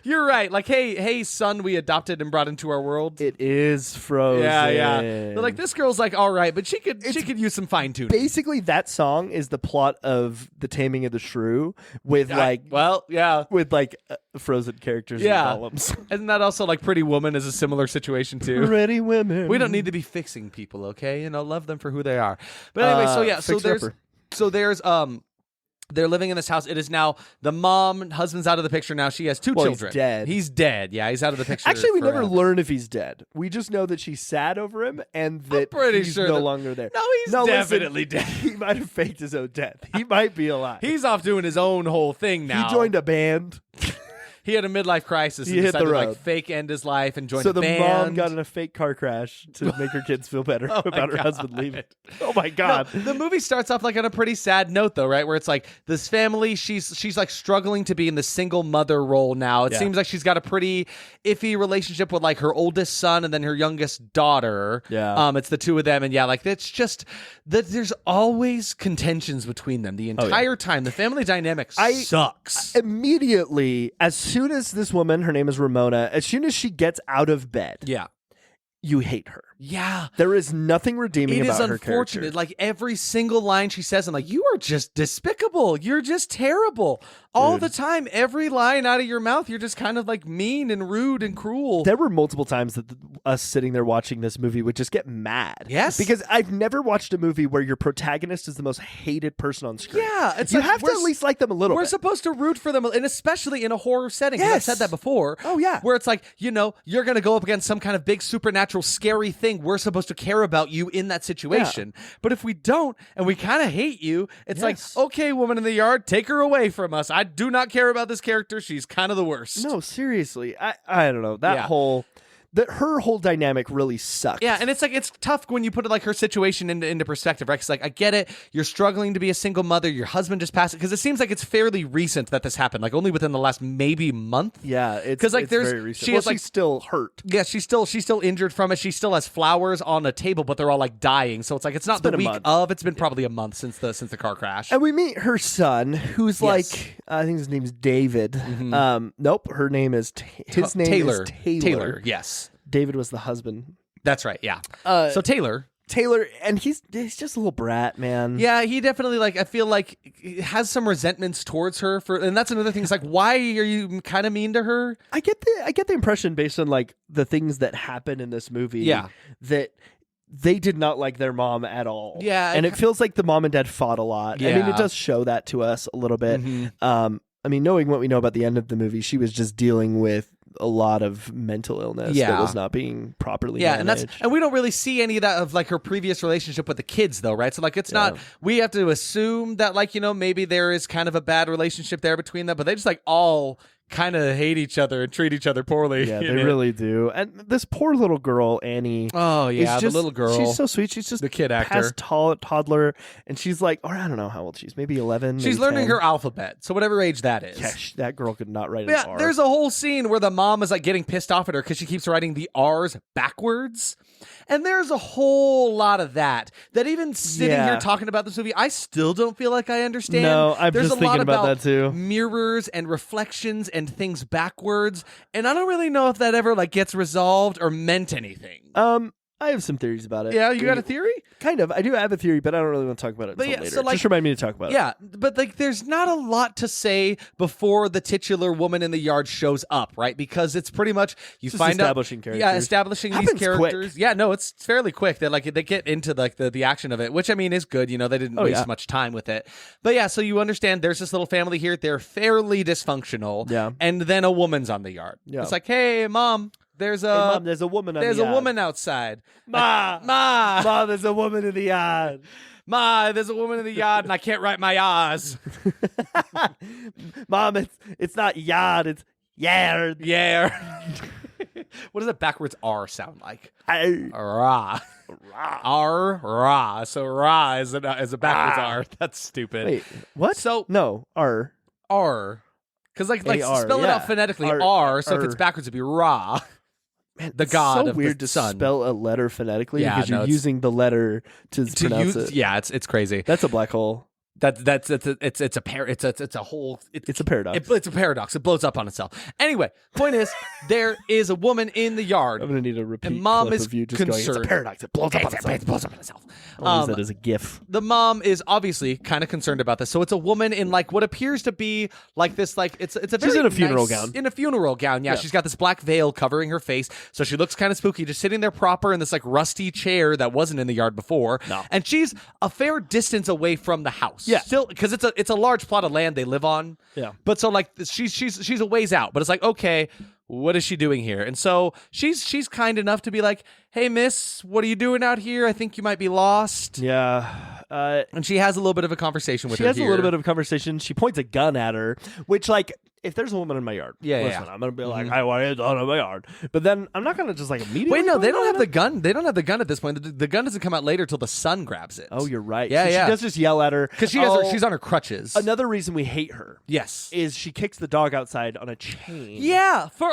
Speaker 2: You're right. Like, hey, son, we adopted and brought into our world.
Speaker 1: It is Frozen.
Speaker 2: Yeah. They're like, this girl's like, all right, but she could use some fine tuning.
Speaker 1: Basically, that song is the plot of The Taming of the Shrew with Frozen characters and golems.
Speaker 2: Isn't that also like Pretty Woman is a similar situation too?
Speaker 1: Pretty women.
Speaker 2: We don't need to be fixing people, okay? Love them for who they are. But anyway, there's they're living in this house. It is now the mom, husband's out of the picture now. She has two children.
Speaker 1: He's dead.
Speaker 2: He's dead. Yeah, he's out of the picture.
Speaker 1: Actually, we never learn if he's dead. We just know that she's sad over him and that he's no longer there.
Speaker 2: No, he's definitely dead.
Speaker 1: He might have faked his own death. He might be alive.
Speaker 2: He's off doing his own whole thing now.
Speaker 1: He joined a band.
Speaker 2: He had a midlife crisis and decided to like fake end his life and join a band. So the
Speaker 1: mom got in a fake car crash to make her kids feel better about her husband leaving. Oh my God.
Speaker 2: No, the movie starts off like on a pretty sad note though, right? Where it's like this family, she's like struggling to be in the single mother role now. It seems like she's got a pretty iffy relationship with like her oldest son and then her youngest daughter.
Speaker 1: Yeah.
Speaker 2: It's the two of them. And like it's just that there's always contentions between them the entire time. The family dynamic sucks.
Speaker 1: Immediately, as soon as this woman, her name is Ramona, as soon as she gets out of bed, you hate her.
Speaker 2: Yeah.
Speaker 1: There is nothing redeeming about her character. It is unfortunate.
Speaker 2: Like every single line she says, I'm like, you are just despicable. You're just terrible. All the time, every line out of your mouth, you're just kind of like mean and rude and cruel.
Speaker 1: There were multiple times that us sitting there watching this movie would just get mad.
Speaker 2: Yes.
Speaker 1: Because I've never watched a movie where your protagonist is the most hated person on screen.
Speaker 2: Yeah.
Speaker 1: You have to at least like them a little bit.
Speaker 2: We're supposed to root for them, and especially in a horror setting.
Speaker 1: Yes.
Speaker 2: I've said that before.
Speaker 1: Oh, yeah.
Speaker 2: Where it's like, you're going to go up against some kind of big supernatural scary thing. We're supposed to care about you in that situation. Yeah. But if we don't, and we kind of hate you, it's like, okay, woman in the yard, take her away from us. I do not care about this character. She's kind of the worst.
Speaker 1: No, seriously. I don't know. Her whole dynamic really sucks.
Speaker 2: Yeah, and it's like it's tough when you put it like her situation into perspective, right? Because like I get it, you're struggling to be a single mother. Your husband just passed it because it seems like it's fairly recent that this happened, like only within the last maybe month.
Speaker 1: Yeah, it's very recent. She's still hurt.
Speaker 2: Yeah, she's still injured from it. She still has flowers on a table, but they're all like dying. So it's like it's not the week of. It's been probably a month since the car crash.
Speaker 1: And we meet her son, who's like I think his name's David. Mm-hmm. Nope, her name is his name
Speaker 2: Taylor.
Speaker 1: is Taylor.
Speaker 2: Taylor, yes.
Speaker 1: David was the husband.
Speaker 2: That's right, yeah. So Taylor,
Speaker 1: and he's just a little brat, man.
Speaker 2: Yeah, he definitely I feel like has some resentments towards her and that's another thing. It's like, why are you kind of mean to her?
Speaker 1: I get the impression based on like the things that happen in this movie, that they did not like their mom at all.
Speaker 2: Yeah,
Speaker 1: and it feels like the mom and dad fought a lot.
Speaker 2: Yeah.
Speaker 1: I mean, it does show that to us a little bit. Mm-hmm. I mean, knowing what we know about the end of the movie, she was just dealing with a lot of mental illness that was not being properly managed.
Speaker 2: And we don't really see any of that of like her previous relationship with the kids though, right? So like it's not, we have to assume that like, maybe there is kind of a bad relationship there between them, but they just like all kind of hate each other and treat each other poorly.
Speaker 1: Yeah, they really do. And this poor little girl, Annie.
Speaker 2: Oh, yeah, the little girl.
Speaker 1: She's so sweet. She's just
Speaker 2: the kid actor.
Speaker 1: Toddler. And she's like, or I don't know how old she's. Maybe 11.
Speaker 2: She's learning
Speaker 1: 10.
Speaker 2: her alphabet. So whatever age that is.
Speaker 1: Yeah, that girl could not write an R.
Speaker 2: There's a whole scene where the mom is like getting pissed off at her because she keeps writing the R's backwards. And there's a whole lot of that even sitting here talking about this movie, I still don't feel like I understand.
Speaker 1: No, I'm
Speaker 2: there's
Speaker 1: just
Speaker 2: a lot
Speaker 1: thinking about that too.
Speaker 2: Mirrors and reflections and things backwards. And I don't really know if that ever like gets resolved or meant anything.
Speaker 1: I have some theories about it.
Speaker 2: Yeah, you got a theory?
Speaker 1: Kind of. I do have a theory, but I don't really want to talk about it until later.
Speaker 2: So
Speaker 1: just remind me to talk about it.
Speaker 2: Yeah, but like there's not a lot to say before the titular woman in the yard shows up, right? Because it's pretty much
Speaker 1: establishing characters.
Speaker 2: Yeah, establishing these characters.
Speaker 1: Quick.
Speaker 2: Yeah, no, it's fairly quick. They they get into like the action of it, which I mean is good. They didn't waste much time with it. But yeah, so you understand there's this little family here. They're fairly dysfunctional.
Speaker 1: Yeah.
Speaker 2: And then a woman's on the yard. Yeah. It's like, hey, mom. There's a
Speaker 1: woman.
Speaker 2: There's a woman outside.
Speaker 1: Ma, there's a woman in the yard.
Speaker 2: Ma, there's a woman in the yard, and I can't write my R's.
Speaker 1: Mom, it's not yard, it's yard.
Speaker 2: Yeah. What does a backwards R sound like?
Speaker 1: Ra.
Speaker 2: R, ra. So ra is a backwards R. That's stupid.
Speaker 1: Wait, what?
Speaker 2: So
Speaker 1: no, R.
Speaker 2: Because like
Speaker 1: A-R,
Speaker 2: spell it out phonetically, R. So if it's backwards, it'd be ra.
Speaker 1: Man,
Speaker 2: the god
Speaker 1: so
Speaker 2: of
Speaker 1: weird
Speaker 2: the
Speaker 1: to
Speaker 2: sun.
Speaker 1: Spell a letter phonetically because you're using the letter to pronounce it.
Speaker 2: Yeah, it's crazy.
Speaker 1: That's a black hole.
Speaker 2: It's a paradox. It's a paradox. It blows up on itself. Anyway, point is, there is a woman in the yard.
Speaker 1: I'm gonna need a repeat
Speaker 2: and mom
Speaker 1: clip
Speaker 2: is
Speaker 1: of you just
Speaker 2: concerned.
Speaker 1: going, it's a paradox. It blows up on itself.
Speaker 2: It blows up on itself.
Speaker 1: I'll use that as a GIF.
Speaker 2: The mom is obviously kind of concerned about this. So it's a woman in like what appears to be like this, like it's a very
Speaker 1: She's in a funeral
Speaker 2: nice-
Speaker 1: gown.
Speaker 2: In a funeral gown, yeah. She's got this black veil covering her face, so she looks kind of spooky, just sitting there proper in this like rusty chair that wasn't in the yard before.
Speaker 1: No.
Speaker 2: And she's a fair distance away from the house.
Speaker 1: Yeah.
Speaker 2: Still, because it's a large plot of land they live on.
Speaker 1: Yeah.
Speaker 2: But so like she's a ways out, but it's like, okay, what is she doing here? And so she's kind enough to be like, hey, miss, what are you doing out here? I think you might be lost.
Speaker 1: Yeah.
Speaker 2: And she has a little bit of a conversation with her.
Speaker 1: She has
Speaker 2: here.
Speaker 1: a little bit of a conversation. She points a gun at her, which, like, if there's a woman in my yard, listen, I'm gonna be like, I want it on my yard. But then I'm not gonna just like immediately.
Speaker 2: Wait, no, they don't have
Speaker 1: it.
Speaker 2: the gun. They don't have the gun at this point. The gun doesn't come out later till the son grabs it.
Speaker 1: Oh, you're right.
Speaker 2: Yeah,
Speaker 1: so
Speaker 2: yeah.
Speaker 1: She does just yell at her
Speaker 2: because she's on her crutches.
Speaker 1: Another reason we hate her,
Speaker 2: yes,
Speaker 1: is she kicks the dog outside on a chain.
Speaker 2: Yeah, for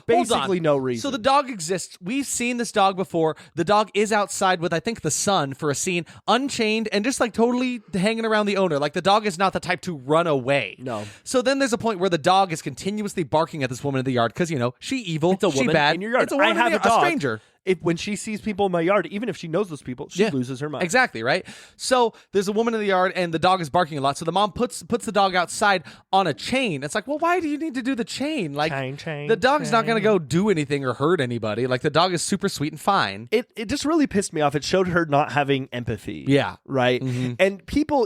Speaker 1: basically no reason.
Speaker 2: So the dog exists. We've seen this dog before. The dog is outside with I think the son for a scene, unchained and just like totally hanging around the owner. Like the dog is not the type to run away.
Speaker 1: No.
Speaker 2: So then there's a point where the dog is continuously barking at this woman in the yard because she evil.
Speaker 1: It's a woman
Speaker 2: she bad.
Speaker 1: in your yard.
Speaker 2: It's a woman
Speaker 1: I have a dog.
Speaker 2: a stranger.
Speaker 1: When she sees people in my yard, even if she knows those people, she loses her mind.
Speaker 2: Exactly, right? So there's a woman in the yard and the dog is barking a lot. So the mom puts the dog outside on a chain. It's like, well, why do you need to do the chain? Like
Speaker 1: chain,
Speaker 2: the dog's not going to go do anything or hurt anybody. Like the dog is super sweet and fine.
Speaker 1: It just really pissed me off. It showed her not having empathy.
Speaker 2: Yeah.
Speaker 1: Right? Mm-hmm. And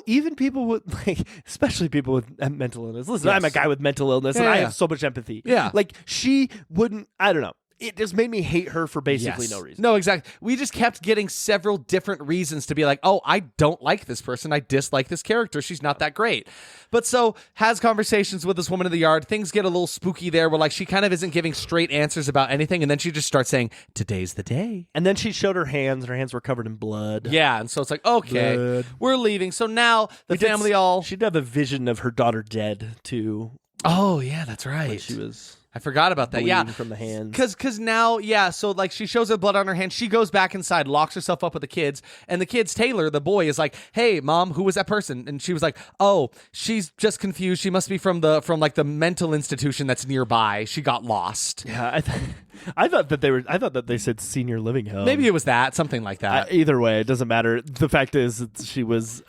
Speaker 1: even people with, like, especially people with mental illness. Listen, I'm a guy with mental illness and I have so much empathy.
Speaker 2: Yeah.
Speaker 1: Like she wouldn't, I don't know. It just made me hate her for basically no reason.
Speaker 2: No, exactly. We just kept getting several different reasons to be like, oh, I don't like this person. I dislike this character. She's not that great. But so has conversations with this woman in the yard. Things get a little spooky there where like she kind of isn't giving straight answers about anything. And then she just starts saying, today's the day.
Speaker 1: And then she showed her hands and her hands were covered in blood.
Speaker 2: Yeah. And so it's like, okay, we're leaving. So now the family she'd
Speaker 1: have a vision of her daughter dead too.
Speaker 2: Oh, yeah, that's right.
Speaker 1: She was...
Speaker 2: I forgot about that. Yeah,
Speaker 1: from the hands.
Speaker 2: Because now, so like she shows her blood on her hand. She goes back inside, locks herself up with the kids, and the kids, Taylor, the boy, is like, "Hey, mom, who was that person?" And she was like, "Oh, she's just confused. She must be from like the mental institution that's nearby. She got lost."
Speaker 1: Yeah, I thought that they said senior living home.
Speaker 2: Maybe it was that, something like that.
Speaker 1: Either way, it doesn't matter. The fact is, she was.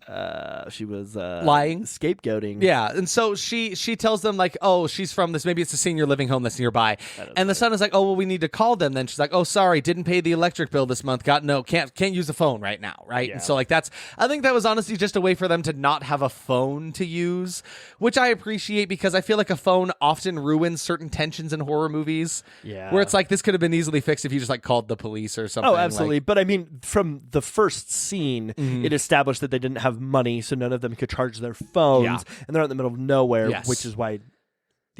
Speaker 2: Lying,
Speaker 1: scapegoating.
Speaker 2: Yeah, and so she tells them like, oh, she's from this. Maybe it's a senior living home that's nearby. And the son is like, oh, well, we need to call them. Then she's like, oh, sorry, didn't pay the electric bill this month. Can't use a phone right now, right?
Speaker 1: Yeah.
Speaker 2: And so like I think that was honestly just a way for them to not have a phone to use, which I appreciate because I feel like a phone often ruins certain tensions in horror movies.
Speaker 1: Yeah,
Speaker 2: where it's like this could have been easily fixed if you just like called the police or something.
Speaker 1: Oh, absolutely. But I mean, from the first scene, it established that they didn't have money, so none of them could charge their phones, and they're out in the middle of nowhere, which is why.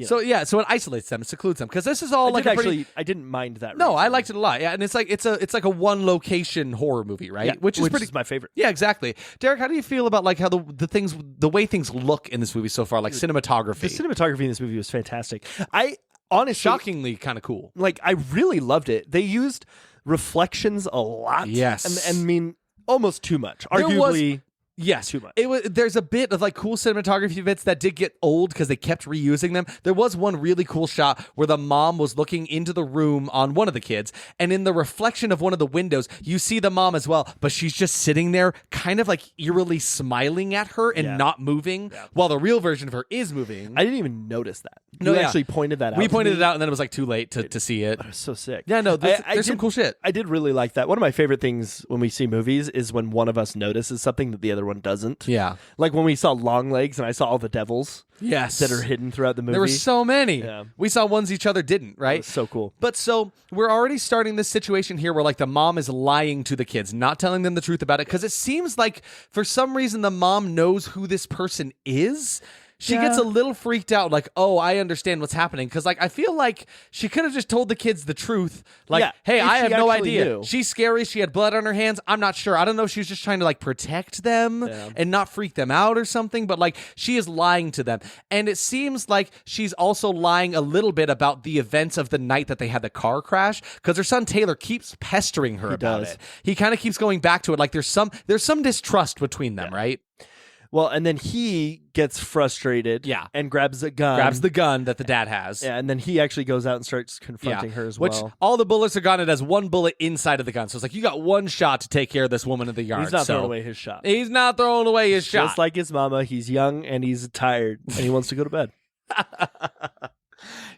Speaker 2: So it isolates them, it secludes them, because this is all I
Speaker 1: didn't mind that.
Speaker 2: No, I liked it a lot. Yeah, and it's like a one location horror movie, right?
Speaker 1: Yeah, which is my favorite.
Speaker 2: Yeah, exactly. Derek, how do you feel about like how the way things look in this movie so far, like cinematography?
Speaker 1: The cinematography in this movie was fantastic. I honestly,
Speaker 2: shockingly kind of cool.
Speaker 1: Like I really loved it. They used reflections a lot.
Speaker 2: Yes,
Speaker 1: and I mean almost too much. Arguably.
Speaker 2: Yes,
Speaker 1: too much.
Speaker 2: There's a bit of like cool cinematography bits that did get old because they kept reusing them. There was one really cool shot where the mom was looking into the room on one of the kids, and in the reflection of one of the windows, you see the mom as well, but she's just sitting there, kind of like eerily smiling at her and not moving, while the real version of her is moving.
Speaker 1: I didn't even notice that.
Speaker 2: No,
Speaker 1: you actually pointed that out.
Speaker 2: We pointed it out, and then it was like too late to see it.
Speaker 1: It was so sick.
Speaker 2: Yeah, no, there's some cool shit.
Speaker 1: I did really like that. One of my favorite things when we see movies is when one of us notices something that the other one doesn't.
Speaker 2: Yeah.
Speaker 1: Like when we saw Long Legs and I saw all the devils that are hidden throughout the movie.
Speaker 2: There were so many.
Speaker 1: Yeah.
Speaker 2: We saw ones each other didn't, right?
Speaker 1: It was so cool.
Speaker 2: But so we're already starting this situation here where like the mom is lying to the kids, not telling them the truth about it, because it seems like for some reason the mom knows who this person is. She gets a little freaked out, like, oh, I understand what's happening. Because, like, I feel like she could have just told the kids the truth. Like, hey, I have no idea.
Speaker 1: Knew.
Speaker 2: She's scary. She had blood on her hands. I'm not sure. I don't know if she was just trying to, like, protect them and not freak them out or something. But, like, she is lying to them. And it seems like she's also lying a little bit about the events of the night that they had the car crash. Because her son Taylor keeps pestering her about it. He kind of keeps going back to it. Like, there's some distrust between them, right?
Speaker 1: Well, and then he gets frustrated and grabs a gun.
Speaker 2: Grabs the gun that the dad has.
Speaker 1: Yeah, and then he actually goes out and starts confronting her as well.
Speaker 2: Which, all the bullets are gone. It has one bullet inside of the gun. So it's like, you got one shot to take care of this woman in the yard.
Speaker 1: He's not throwing away his shot.
Speaker 2: He's not throwing away his shot.
Speaker 1: Just like his mama, he's young and he's tired and he wants to go to bed.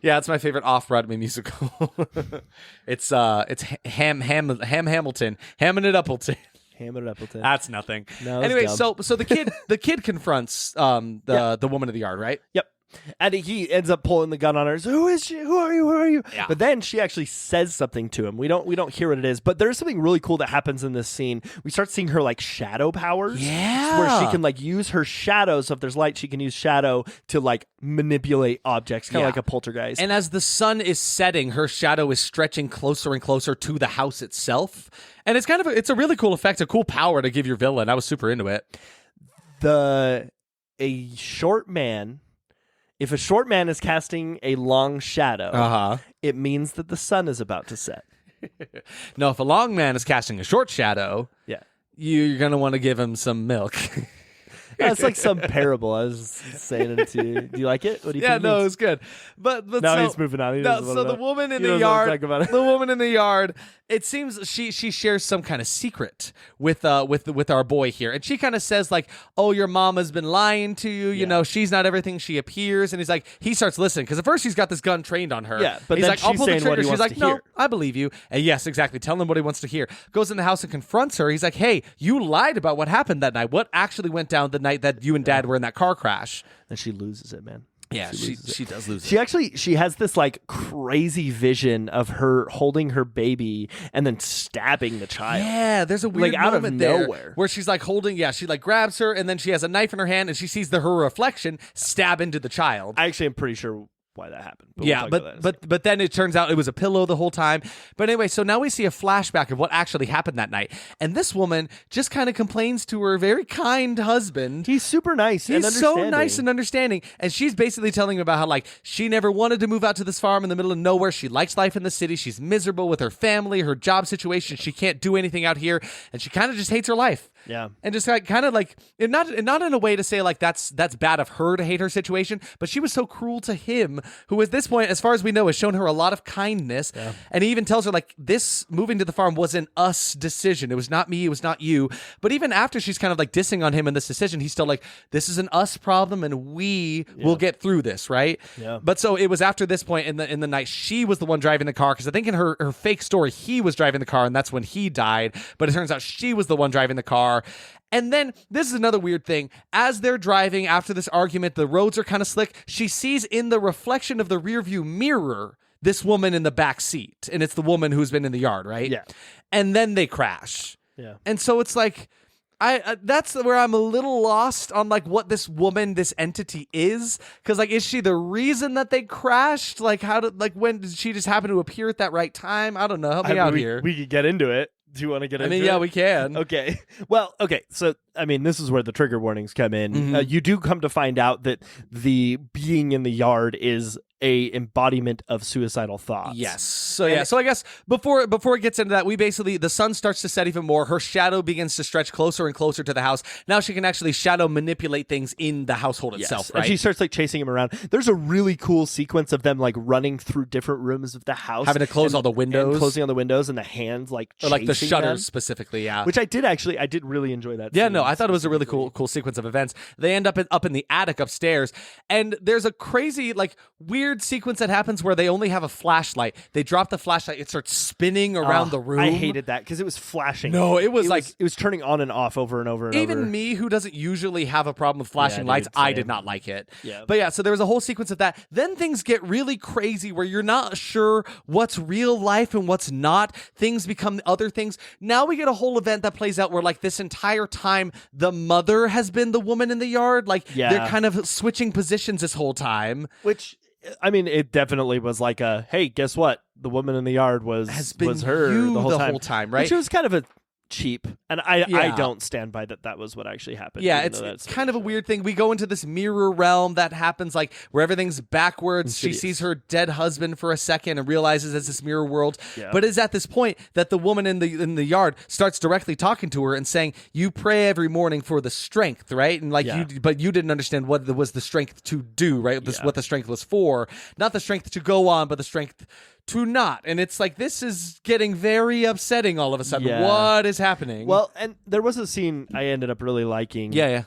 Speaker 2: Yeah, it's my favorite off-Broadway musical. It's Hamilton. Hamming it Uppleton.
Speaker 1: Hamming it Uppleton.
Speaker 2: That's nothing.
Speaker 1: No,
Speaker 2: anyway, so the kid confronts the woman of the yard, right?
Speaker 1: Yep. And he ends up pulling the gun on her. So, who is she? Who are you? Who are you?
Speaker 2: Yeah.
Speaker 1: But then she actually says something to him. We don't hear what it is. But there's something really cool that happens in this scene. We start seeing her like shadow powers.
Speaker 2: Yeah.
Speaker 1: Where she can like use her shadow. So if there's light, she can use shadow to like manipulate objects, kind of like a poltergeist.
Speaker 2: And as the sun is setting, her shadow is stretching closer and closer to the house itself. And it's it's a really cool effect, a cool power to give your villain. I was super into it.
Speaker 1: If a short man is casting a long shadow, it means that the sun is about to set.
Speaker 2: No, if a long man is casting a short shadow, you're going to want to give him some milk.
Speaker 1: It's like some parable. I was saying it to you. Do you like it? What do you think?
Speaker 2: Yeah, no, it was good. But
Speaker 1: now he's moving on.
Speaker 2: So the woman in the yard, the woman in the yard, it seems she shares some kind of secret with our boy here, and she kind of says like, "Oh, your mama's been lying to you. You know, she's not everything she appears." And he starts listening because at first he's got this gun trained on her.
Speaker 1: Yeah, but
Speaker 2: he's
Speaker 1: then
Speaker 2: like, "I'll pull the trigger." She's like, "No,
Speaker 1: hear.
Speaker 2: I believe you." And yes, exactly. Tell him what he wants to hear. Goes in the house and confronts her. He's like, "Hey, you lied about what happened that night. What actually went down the night that you and Dad were in that car crash?"
Speaker 1: And she loses it, man.
Speaker 2: Yeah, she does lose
Speaker 1: it. She has this like crazy vision of her holding her baby and then stabbing the child.
Speaker 2: Yeah, there's a weird
Speaker 1: like out of
Speaker 2: moment there
Speaker 1: nowhere
Speaker 2: where she's like holding. Yeah, she like grabs her and then she has a knife in her hand and she sees her reflection stab into the child.
Speaker 1: I actually am pretty sure why that happened.
Speaker 2: But then it turns out it was a pillow the whole time. But anyway, so now we see a flashback of what actually happened that night. And this woman just kind of complains to her very kind husband.
Speaker 1: He's super nice.
Speaker 2: He's so nice and understanding. And she's basically telling him about how like she never wanted to move out to this farm in the middle of nowhere. She likes life in the city. She's miserable with her family, her job situation. She can't do anything out here. And she kind of just hates her life.
Speaker 1: Yeah.
Speaker 2: And just like kind of like not in a way to say like that's bad of her to hate her situation, but she was so cruel to him, who at this point, as far as we know, has shown her a lot of kindness. Yeah. And he even tells her like this moving to the farm was an us decision. It was not me, it was not you. But even after she's kind of like dissing on him in this decision, he's still like, this is an us problem and we will get through this, right?
Speaker 1: Yeah.
Speaker 2: But so it was after this point in the night, she was the one driving the car, because I think in her fake story, he was driving the car and that's when he died. But it turns out she was the one driving the car. And then this is another weird thing. As they're driving after this argument, the roads are kind of slick. She sees in the reflection of the rearview mirror this woman in the back seat. And it's the woman who's been in the yard, right?
Speaker 1: Yeah.
Speaker 2: And then they crash.
Speaker 1: Yeah.
Speaker 2: And so it's like, that's where I'm a little lost on like what this woman, this entity is. Because like, is she the reason that they crashed? Like when did she just happen to appear at that right time? I don't know. Help me out here.
Speaker 1: We could get into it. Do you want to get into it?
Speaker 2: Yeah, we can.
Speaker 1: Okay. Well, okay. So, I mean, this is where the trigger warnings come in.
Speaker 2: Mm-hmm.
Speaker 1: You do come to find out that the being in the yard is a embodiment of suicidal thoughts.
Speaker 2: Yes. So yeah. So I guess before it gets into that, the sun starts to set even more. Her shadow begins to stretch closer and closer to the house. Now she can actually shadow manipulate things in the household itself. Right?
Speaker 1: And she starts like chasing him around. There's a really cool sequence of them like running through different rooms of the house,
Speaker 2: having to close all the windows,
Speaker 1: closing all the windows, and the hands like
Speaker 2: or like the shutters
Speaker 1: them.
Speaker 2: Specifically. Yeah.
Speaker 1: Which I did really enjoy that.
Speaker 2: Yeah. No, I thought it was a really cool sequence of events. They end up in the attic upstairs, and there's a crazy like weird sequence that happens where they only have a flashlight. They drop the flashlight, it starts spinning around the room.
Speaker 1: I hated that because it was flashing.
Speaker 2: No, it was
Speaker 1: turning on and off over and over and
Speaker 2: even
Speaker 1: over.
Speaker 2: Me, who doesn't usually have a problem with flashing lights, I did not like it.
Speaker 1: Yeah.
Speaker 2: But yeah, so there was a whole sequence of that. Then things get really crazy where you're not sure what's real life and what's not. Things become other things. Now we get a whole event that plays out where like this entire time time, the mother has been the woman in the yard. Like,
Speaker 1: Yeah.
Speaker 2: they're kind of switching positions this whole time.
Speaker 1: Which, I mean, it definitely was like a, hey, guess what? The woman in the yard was her
Speaker 2: you
Speaker 1: the whole time,
Speaker 2: right?
Speaker 1: Which was kind of a cheap, and I don't stand by that was what actually happened.
Speaker 2: Yeah, it's kind of a weird thing. We go into this mirror realm that happens, like, where everything's backwards. She sees her dead husband for a second and realizes it's this mirror world.
Speaker 1: Yeah.
Speaker 2: But it's at this point that the woman in the yard starts directly talking to her and saying, "You pray every morning for the strength, right?" And like but you didn't understand what was the strength to do, right? What the strength was for, not the strength to go on, but the strength to not. And it's like, this is getting very upsetting all of a sudden.
Speaker 1: Yeah.
Speaker 2: What is happening?
Speaker 1: Well, and there was a scene I ended up really liking.
Speaker 2: Yeah.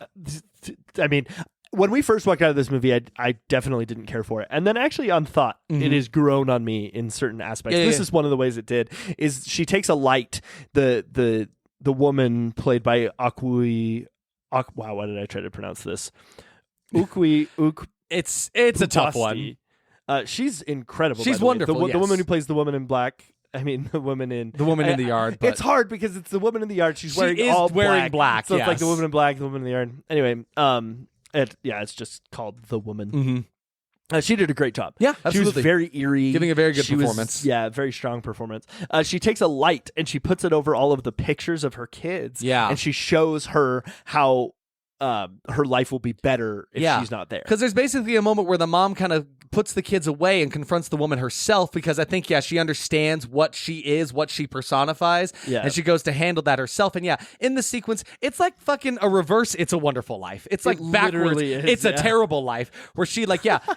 Speaker 1: I mean, when we first walked out of this movie, I definitely didn't care for it. And then actually on thought, it has grown on me in certain aspects. This is one of the ways it did, is she takes a light, the woman played by wow, why did I try to pronounce this?
Speaker 2: It's a tough one.
Speaker 1: She's incredible.
Speaker 2: She's wonderful.
Speaker 1: The woman who plays the woman in black. I mean, the woman in
Speaker 2: the yard. But
Speaker 1: it's hard because it's the woman in the yard. She's wearing black. So it's like the woman in black, the woman in the yard. Anyway, it's just called The Woman. She did a great job.
Speaker 2: Yeah, absolutely.
Speaker 1: She was very eerie,
Speaker 2: giving a very good performance.
Speaker 1: Very strong performance. She takes a light and she puts it over all of the pictures of her kids.
Speaker 2: Yeah,
Speaker 1: and she shows her how her life will be better if she's not there.
Speaker 2: Because there's basically a moment where the mom kind of puts the kids away and confronts the woman herself, because I think, she understands what she is, what she personifies, and she goes to handle that herself. And in the sequence, it's like fucking a reverse It's a Wonderful Life. It's like backwards. It's a terrible life, where she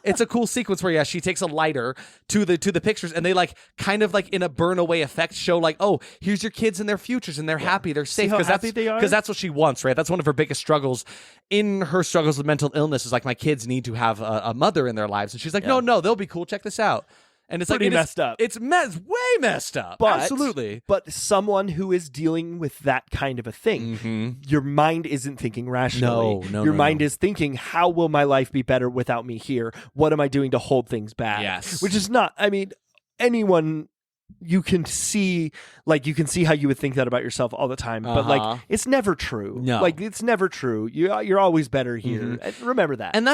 Speaker 2: it's a cool sequence where she takes a lighter to the pictures, and they like kind of like in a burn away effect show like, oh, here's your kids and their futures, and they're happy, they're safe, because that's what she wants, right? That's one of her biggest struggles in her struggles with mental illness, is like, my kids need to have a mother in their lives. And she's like, no, they'll be cool. Check this out. And it's
Speaker 1: pretty messed up.
Speaker 2: It's way messed up. Absolutely.
Speaker 1: But someone who is dealing with that kind of a thing, your mind isn't thinking rationally. Your mind is thinking, how will my life be better without me here? What am I doing to hold things back?
Speaker 2: Yes.
Speaker 1: Which is not, I mean, anyone... You can see how you would think that about yourself all the time, but like, it's never true.
Speaker 2: No,
Speaker 1: like, it's never true. You're always better here. And remember that.
Speaker 2: And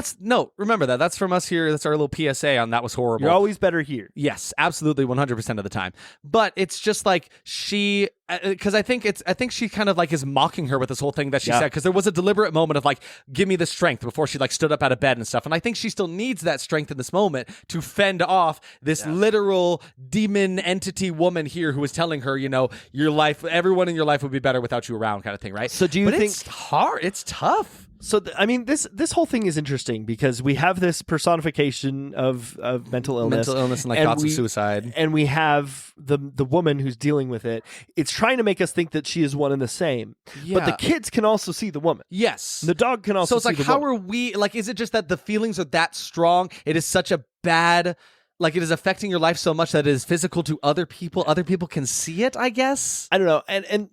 Speaker 2: remember that. That's from us here. That's our little PSA on That Was Horrible.
Speaker 1: You're always better here.
Speaker 2: Yes, absolutely, 100% of the time. But it's just like she, because I think she kind of like is mocking her with this whole thing that she said, because there was a deliberate moment of like, give me the strength, before she like stood up out of bed and stuff. And I think she still needs that strength in this moment to fend off this literal demon entity woman here who is telling her, your life, everyone in your life would be better without you around, kind of thing, right?
Speaker 1: So do you think
Speaker 2: it's hard? It's tough.
Speaker 1: So I mean, this whole thing is interesting because we have this personification of mental illness,
Speaker 2: and like thoughts of suicide,
Speaker 1: and we have the woman who's dealing with it. It's trying to make us think that she is one and the same, but the kids can also see the woman.
Speaker 2: Yes,
Speaker 1: the dog can also.
Speaker 2: So it's like, how are we? Like, is it just that the feelings are that strong? It is such a bad. Like, it is affecting your life so much that it is physical to other people. Other people can see it, I guess.
Speaker 1: I don't know. And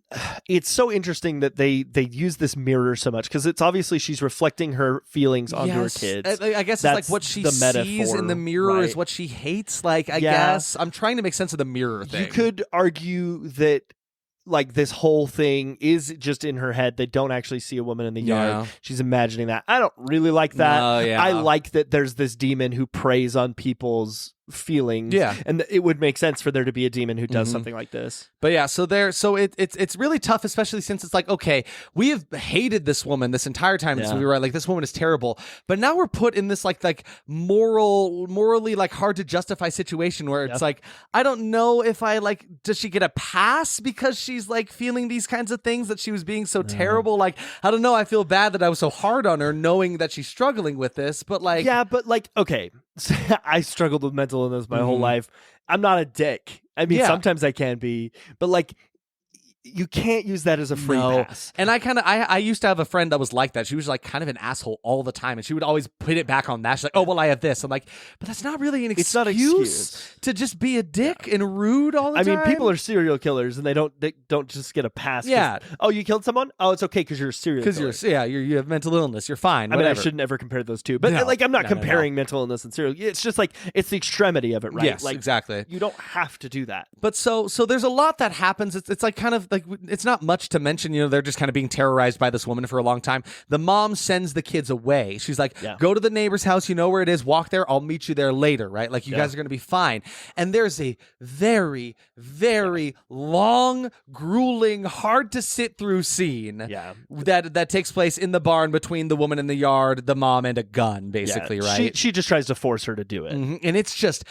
Speaker 1: it's so interesting that they use this mirror so much, because it's obviously she's reflecting her feelings onto her kids.
Speaker 2: I guess it's like what she sees in the mirror is what she hates. Like, I guess. I'm trying to make sense of the mirror thing.
Speaker 1: You could argue that, like, this whole thing is just in her head. They don't actually see a woman in the yard. She's imagining that. I don't really like that. I like that there's this demon who preys on people's feelings. And it would make sense for there to be a demon who does something like this.
Speaker 2: But it's really tough, especially since it's like, okay, we have hated this woman this entire time in this movie, right? Like, this woman is terrible. But now we're put in this like morally like hard to justify situation where it's like, I don't know if does she get a pass because she's like feeling these kinds of things, that she was being so terrible? Like, I don't know. I feel bad that I was so hard on her, knowing that she's struggling with this, but like,
Speaker 1: okay. I struggled with mental illness my whole life. I'm not a dick. I mean, sometimes I can be, but like, you can't use that as a free pass.
Speaker 2: And I used to have a friend that was like that. She was like kind of an asshole all the time, and she would always put it back on that. She's like, oh, well, I have this. I'm like, but that's not really an excuse to just be a dick and rude all the time.
Speaker 1: I mean, people are serial killers, and they don't just get a pass.
Speaker 2: Yeah.
Speaker 1: Oh, you killed someone? Oh, it's okay because you're a serial killer.
Speaker 2: You have mental illness. You're fine.
Speaker 1: Whatever. I mean, I shouldn't ever compare those two. But I'm not comparing mental illness and serial. It's just like, it's the extremity of it, right?
Speaker 2: Yes,
Speaker 1: like,
Speaker 2: exactly.
Speaker 1: You don't have to do that.
Speaker 2: But so there's a lot that happens. It's like kind of like it's not much to mention. They're just kind of being terrorized by this woman for a long time. The mom sends the kids away. She's like, go to the neighbor's house. You know where it is. Walk there. I'll meet you there later. Right? Like you guys are going to be fine. And there's a very, very long, grueling, hard to sit through scene. That takes place in the barn between the woman in the yard, the mom, and a gun. Basically, right?
Speaker 1: She just tries to force her to do it,
Speaker 2: and it's just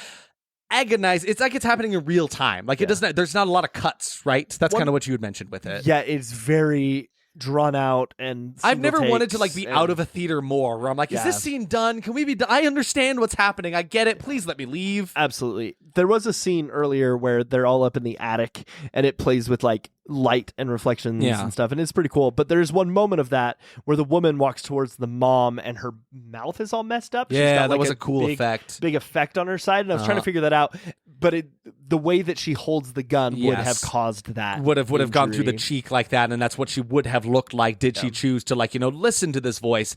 Speaker 2: agonized. It's like it's happening in real time. Like it doesn't. There's not a lot of cuts, right? That's kind of what you had mentioned with it.
Speaker 1: Yeah, it's very drawn out, and
Speaker 2: I've never wanted to like be out of a theater more. Where I'm like, is this scene done? Can we be done? I understand what's happening. I get it. Please let me leave.
Speaker 1: Absolutely. There was a scene earlier where they're all up in the attic, and it plays with like light and reflections and stuff, and it's pretty cool. But there's one moment of that where the woman walks towards the mom and her mouth is all messed up.
Speaker 2: Yeah, got, like, that was a cool effect.
Speaker 1: Big effect on her side, and I was trying to figure that out. But the way that she holds the gun would have caused that.
Speaker 2: Would have gone through the cheek like that, and that's what she would have looked like did she choose to listen to this voice.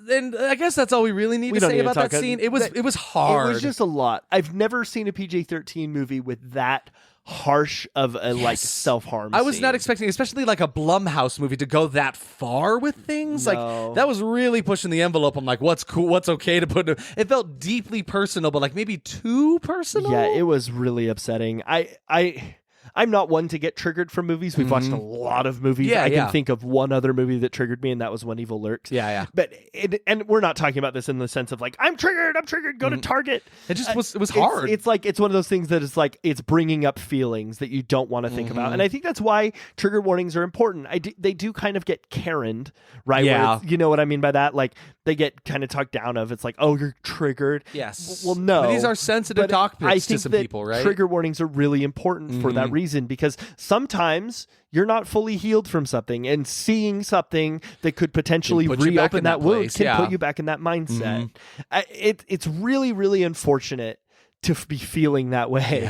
Speaker 2: And I guess that's all we really need to say about that scene. It was hard.
Speaker 1: It was just a lot. I've never seen a PG-13 movie with that harsh of a like self-harm
Speaker 2: I was
Speaker 1: scene.
Speaker 2: not expecting, especially like a Blumhouse movie, to go that far with things.
Speaker 1: No.
Speaker 2: Like that was really pushing the envelope. I'm like, what's cool, what's okay to put in. It felt deeply personal, but like maybe too personal.
Speaker 1: Yeah, it was really upsetting. I'm not one to get triggered from movies. We've watched a lot of movies. I can think of one other movie that triggered me, and that was When Evil Lurks.
Speaker 2: Yeah.
Speaker 1: But and we're not talking about this in the sense of like, I'm triggered, go to Target.
Speaker 2: It just was hard.
Speaker 1: It's like, it's one of those things that is like, it's bringing up feelings that you don't want to think about. And I think that's why trigger warnings are important. They do kind of get Karen'd, right?
Speaker 2: Yeah.
Speaker 1: You know what I mean by that? Like, they get kind of talked down of. It's like, oh, you're triggered.
Speaker 2: Yes.
Speaker 1: Well, no.
Speaker 2: But these are sensitive topics to some people, right?
Speaker 1: Trigger warnings are really important for that reason, because sometimes you're not fully healed from something, and seeing something that could potentially reopen that wound can put you back in that mindset. It's really, really unfortunate to be feeling that way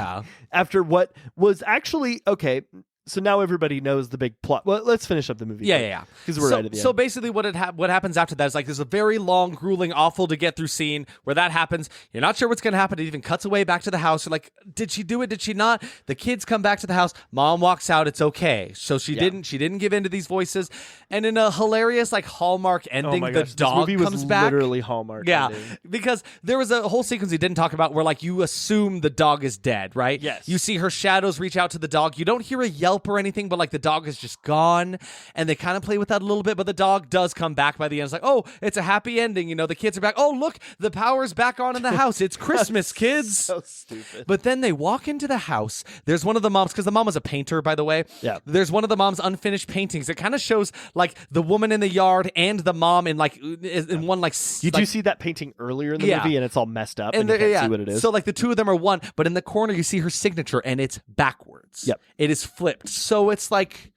Speaker 1: after what was actually okay. So now everybody knows the big plot. Well, let's finish up the movie.
Speaker 2: Yeah.
Speaker 1: Because we're right at the end.
Speaker 2: So basically what happens after that is like there's a very long, grueling, awful to get through scene where that happens. You're not sure what's going to happen. It even cuts away back to the house. You're like, did she do it? Did she not? The kids come back to the house. Mom walks out. It's okay. So she didn't give in to these voices. And in a hilarious like Hallmark ending, the dog
Speaker 1: this movie
Speaker 2: comes back.
Speaker 1: Literally Hallmark. Ending.
Speaker 2: Because there was a whole sequence we didn't talk about where like you assume the dog is dead, right?
Speaker 1: Yes.
Speaker 2: You see her shadows reach out to the dog. You don't hear a yelp or anything, but like the dog is just gone, and they kind of play with that a little bit, but the dog does come back by the end. It's like, oh, it's a happy ending. The kids are back. Oh, look, the power's back on in the house. It's Christmas, kids.
Speaker 1: So stupid.
Speaker 2: But then they walk into the house. There's one of the moms, because the mom was a painter, by the way.
Speaker 1: Yeah.
Speaker 2: There's one of the mom's unfinished paintings. It kind of shows like the woman in the yard and the mom in like in one like.
Speaker 1: You do see that painting earlier in the movie, and it's all messed up, and you can't see what it is.
Speaker 2: So like the two of them are one, but in the corner you see her signature, and it's backwards.
Speaker 1: Yep.
Speaker 2: It is flipped. So it's like.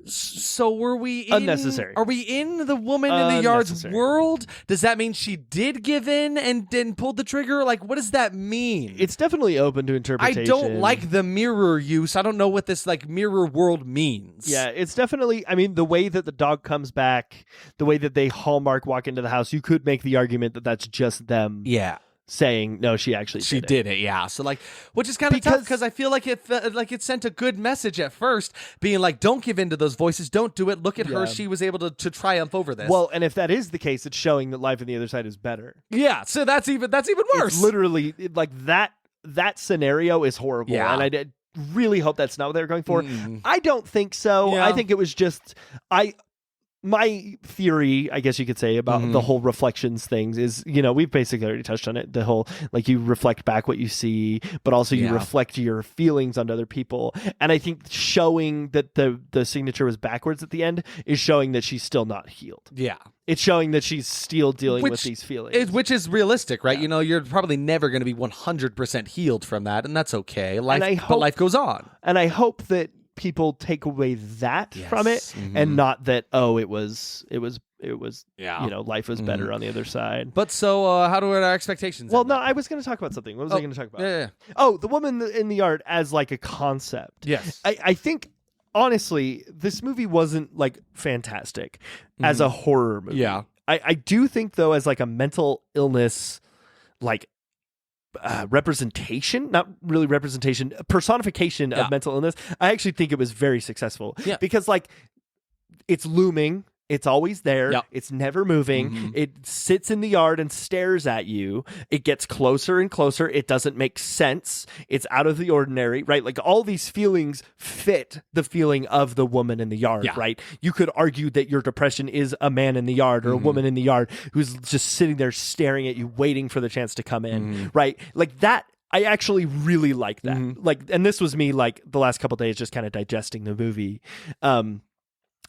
Speaker 2: So were we in,
Speaker 1: unnecessary?
Speaker 2: Are we in the woman in the yard's world? Does that mean she did give in and then pulled the trigger? Like, what does that mean?
Speaker 1: It's definitely open to interpretation.
Speaker 2: I don't like the mirror use. I don't know what this like mirror world means.
Speaker 1: Yeah, it's definitely. I mean, the way that the dog comes back, the way that they Hallmark walk into the house, you could make the argument that that's just them.
Speaker 2: Yeah.
Speaker 1: Saying no, she actually
Speaker 2: did it. Yeah. So like, which is kind of tough because I feel like it sent a good message at first, being like, don't give in to those voices, don't do it. Look at her; she was able to triumph over this.
Speaker 1: Well, and if that is the case, it's showing that life on the other side is better.
Speaker 2: Yeah. So that's even worse.
Speaker 1: It's literally like that. That scenario is horrible, and I did really hope that's not what they were going for. I don't think so. I think it was just my theory, I guess you could say, about the whole reflections things is, we've basically already touched on it. The whole, like, you reflect back what you see, but also you reflect your feelings onto other people. And I think showing that the signature was backwards at the end is showing that she's still not healed.
Speaker 2: Yeah.
Speaker 1: It's showing that she's still dealing with these feelings.
Speaker 2: Which is realistic, right? Yeah. You're probably never going to be 100% healed from that, and that's okay. But life goes on.
Speaker 1: And I hope that people take away that from it, and not that it was life was better on the other side.
Speaker 2: But so how do our expectations?
Speaker 1: Well, no, I was going to talk about something. What was I going to talk about?
Speaker 2: Yeah.
Speaker 1: Oh, the woman in the yard as like a concept.
Speaker 2: Yes,
Speaker 1: I think honestly, this movie wasn't like fantastic as a horror movie.
Speaker 2: Yeah,
Speaker 1: I do think though, as like a mental illness, like representation, not really representation, personification of mental illness, I actually think it was very successful. Yeah. Because like it's looming. It's always there. Yep. It's never moving. Mm-hmm. It sits in the yard and stares at you. It gets closer and closer. It doesn't make sense. It's out of the ordinary, right? Like all these feelings fit the feeling of the woman in the yard, right? You could argue that your depression is a man in the yard or a woman in the yard who's just sitting there staring at you, waiting for the chance to come in, right? Like that. I actually really like that. Like, and this was me like the last couple of days just kind of digesting the movie.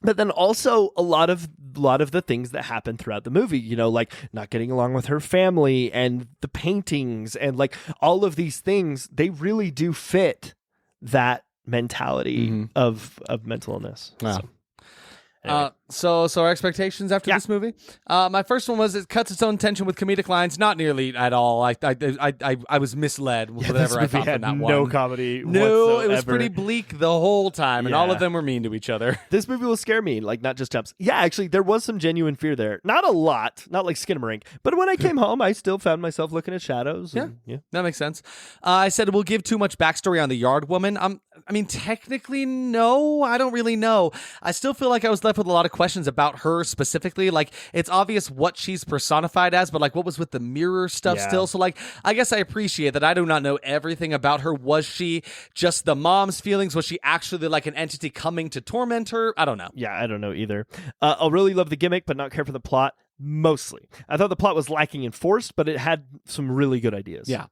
Speaker 1: But then also a lot of the things that happen throughout the movie, you know, like not getting along with her family and the paintings and like all of these things, they really do fit that mentality of mental illness.
Speaker 2: Wow. So our expectations after this movie. My first one was it cuts its own tension with comedic lines, not nearly at all. I was misled with whatever I thought from that one.
Speaker 1: No comedy.
Speaker 2: No,
Speaker 1: whatsoever.
Speaker 2: It was pretty bleak the whole time, and all of them were mean to each other.
Speaker 1: This movie will scare me, like not just jumps. Yeah, actually, there was some genuine fear there. Not a lot, not like Skinamarink, but when I came home, I still found myself looking at shadows.
Speaker 2: Yeah, that makes sense. I said it will give too much backstory on the yard woman. I mean, technically, no. I don't really know. I still feel like I was left with a lot of questions about her specifically. Like, it's obvious what she's personified as, but like, what was with the mirror stuff still? So like, I guess I appreciate that I do not know everything about her. Was she just the mom's feelings? Was she actually like an entity coming to torment her? I don't know.
Speaker 1: Yeah, I don't know either. I'll really love the gimmick, but not care for the plot. Mostly. I thought the plot was lacking in force, but it had some really good ideas.
Speaker 2: Yeah.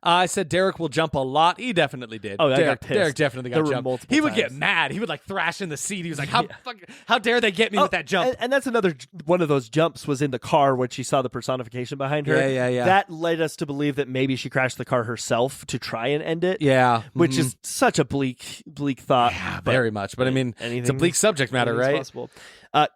Speaker 2: I said Derek will jump a lot. He definitely did.
Speaker 1: Oh, I got pissed.
Speaker 2: Derek definitely got jumped. He would get mad. He would like thrash in the seat. He was like, how dare they get me with that jump?
Speaker 1: And that's another one of those jumps was in the car when she saw the personification behind her.
Speaker 2: Yeah.
Speaker 1: That led us to believe that maybe she crashed the car herself to try and end it.
Speaker 2: Yeah.
Speaker 1: Which is such a bleak thought.
Speaker 2: Yeah, very much. But I mean, it's a bleak subject matter, right?
Speaker 1: Possible.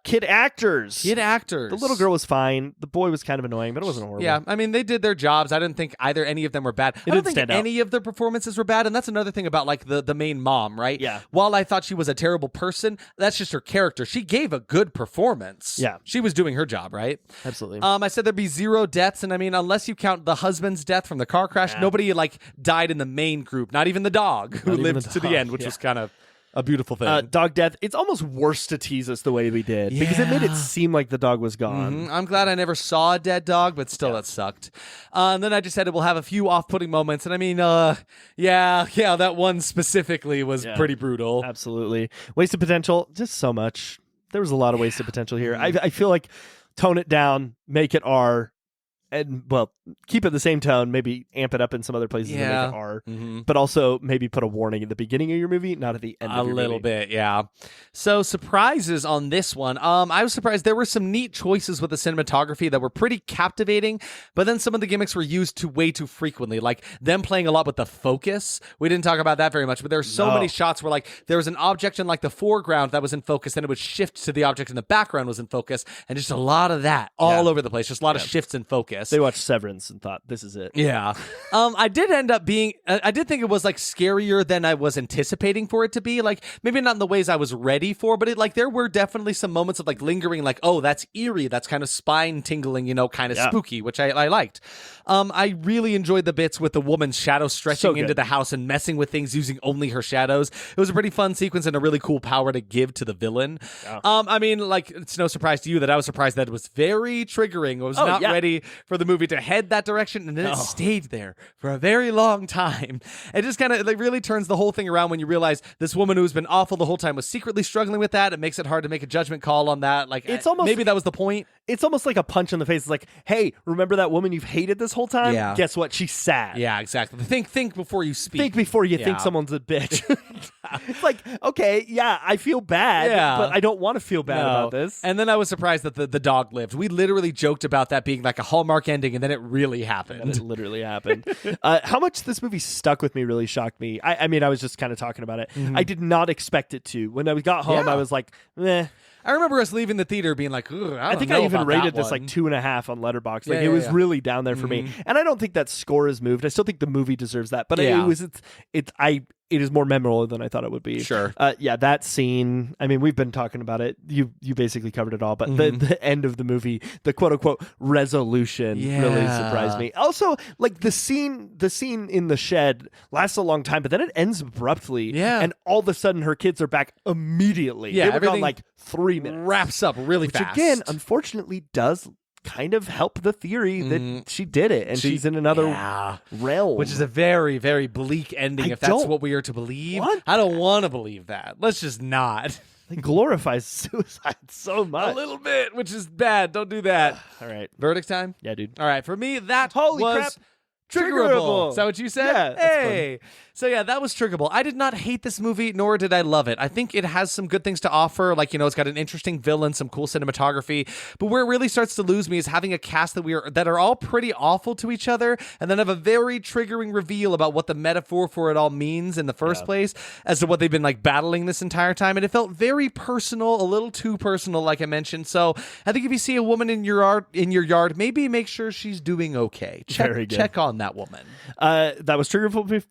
Speaker 1: Kid actors.
Speaker 2: The
Speaker 1: little girl was fine. The boy was kind of annoying, but it wasn't horrible.
Speaker 2: Yeah, I mean, they did their jobs. I didn't think either any of them were bad. I don't think any of the performances were bad, and that's another thing about like the main mom, right?
Speaker 1: Yeah.
Speaker 2: While I thought she was a terrible person, that's just her character. She gave a good performance.
Speaker 1: Yeah.
Speaker 2: She was doing her job, right?
Speaker 1: Absolutely.
Speaker 2: I said there'd be 0 deaths, and I mean, unless you count the husband's death from the car crash, nobody like died in the main group. Not even the dog who lived to the end, which was kind of a beautiful thing.
Speaker 1: Dog death. It's almost worse to tease us the way we did because it made it seem like the dog was gone.
Speaker 2: I'm glad I never saw a dead dog, but still that sucked. And then I just said it will have a few off-putting moments. And I mean, that one specifically was pretty brutal.
Speaker 1: Absolutely. Wasted potential. Just so much. There was a lot of wasted potential here. I feel like tone it down, make it R. And, well, keep it the same tone, maybe amp it up in some other places and make it R. But also maybe put a warning at the beginning of your movie, not at the end of your movie.
Speaker 2: A little bit, yeah. So surprises on this one. I was surprised. There were some neat choices with the cinematography that were pretty captivating, but then some of the gimmicks were used way too frequently, like them playing a lot with the focus. We didn't talk about that very much, but there were so many shots where like there was an object in like the foreground that was in focus, then it would shift to the object in the background was in focus, and just a lot of that all over the place. Just a lot of shifts in focus.
Speaker 1: They watched Severance and thought, this is it.
Speaker 2: Yeah. I did end up being, I did think it was like scarier than I was anticipating for it to be. Like maybe not in the ways I was ready for, but there were definitely some moments of like lingering, like, oh, that's eerie. That's kind of spine tingling, kind of spooky, which I liked. I really enjoyed the bits with the woman's shadow stretching into the house and messing with things using only her shadows. It was a pretty fun sequence and a really cool power to give to the villain. Yeah. I mean, like, it's no surprise to you that I was surprised that it was very triggering. I was not ready for the movie to head that direction, and then it stayed there for a very long time. It just kind of really turns the whole thing around when you realize this woman who's been awful the whole time was secretly struggling with that. It makes it hard to make a judgment call on that. Like, it's almost, maybe that was the point.
Speaker 1: It's almost like a punch in the face. It's like, hey, remember that woman you've hated this whole time?
Speaker 2: Yeah.
Speaker 1: Guess what? She's sad.
Speaker 2: Yeah, exactly. Think before you speak.
Speaker 1: Think before you think someone's a bitch. It's like, okay, yeah, I feel bad, but I don't want to feel bad about this.
Speaker 2: And then I was surprised that the dog lived. We literally joked about that being like a Hallmark ending, and then it really happened.
Speaker 1: It literally happened. How much this movie stuck with me really shocked me. I mean, I was just kind of talking about it. I did not expect it to. When I got home, I was like, meh.
Speaker 2: I remember us leaving the theater being like, I think
Speaker 1: I even rated this like 2.5 on Letterboxd. Like it was really down there for me. And I don't think that score is moved. I still think the movie deserves that. But it is more memorable than I thought it would be.
Speaker 2: Sure.
Speaker 1: Yeah, that scene, I mean, we've been talking about it. You basically covered it all, but the end of the movie, the quote-unquote resolution really surprised me. Also, like the scene in the shed lasts a long time, but then it ends abruptly.
Speaker 2: Yeah.
Speaker 1: And all of a sudden her kids are back immediately.
Speaker 2: Yeah,
Speaker 1: they were gone like 3 minutes.
Speaker 2: Wraps up really
Speaker 1: Which
Speaker 2: fast.
Speaker 1: again, unfortunately, does kind of help the theory that she did it and she's in another realm.
Speaker 2: Which is a very, very bleak ending if that's what we are to believe.
Speaker 1: What?
Speaker 2: I don't want to believe that. Let's just not.
Speaker 1: It glorifies suicide so much.
Speaker 2: A little bit, which is bad. Don't do that.
Speaker 1: All right.
Speaker 2: Verdict time?
Speaker 1: Yeah, dude.
Speaker 2: All right. For me, that
Speaker 1: Holy
Speaker 2: was
Speaker 1: crap.
Speaker 2: Triggerable. Is that what you said?
Speaker 1: Yeah, that's
Speaker 2: hey. So yeah, that was Triggerable. I did not hate this movie, nor did I love it. I think it has some good things to offer. Like, it's got an interesting villain, some cool cinematography. But where it really starts to lose me is having a cast that are all pretty awful to each other, and then have a very triggering reveal about what the metaphor for it all means in the first place, as to what they've been like battling this entire time. And it felt very personal, a little too personal, like I mentioned. So I think if you see a woman in your yard, maybe make sure she's doing okay. Check on that woman.
Speaker 1: That was Triggerable.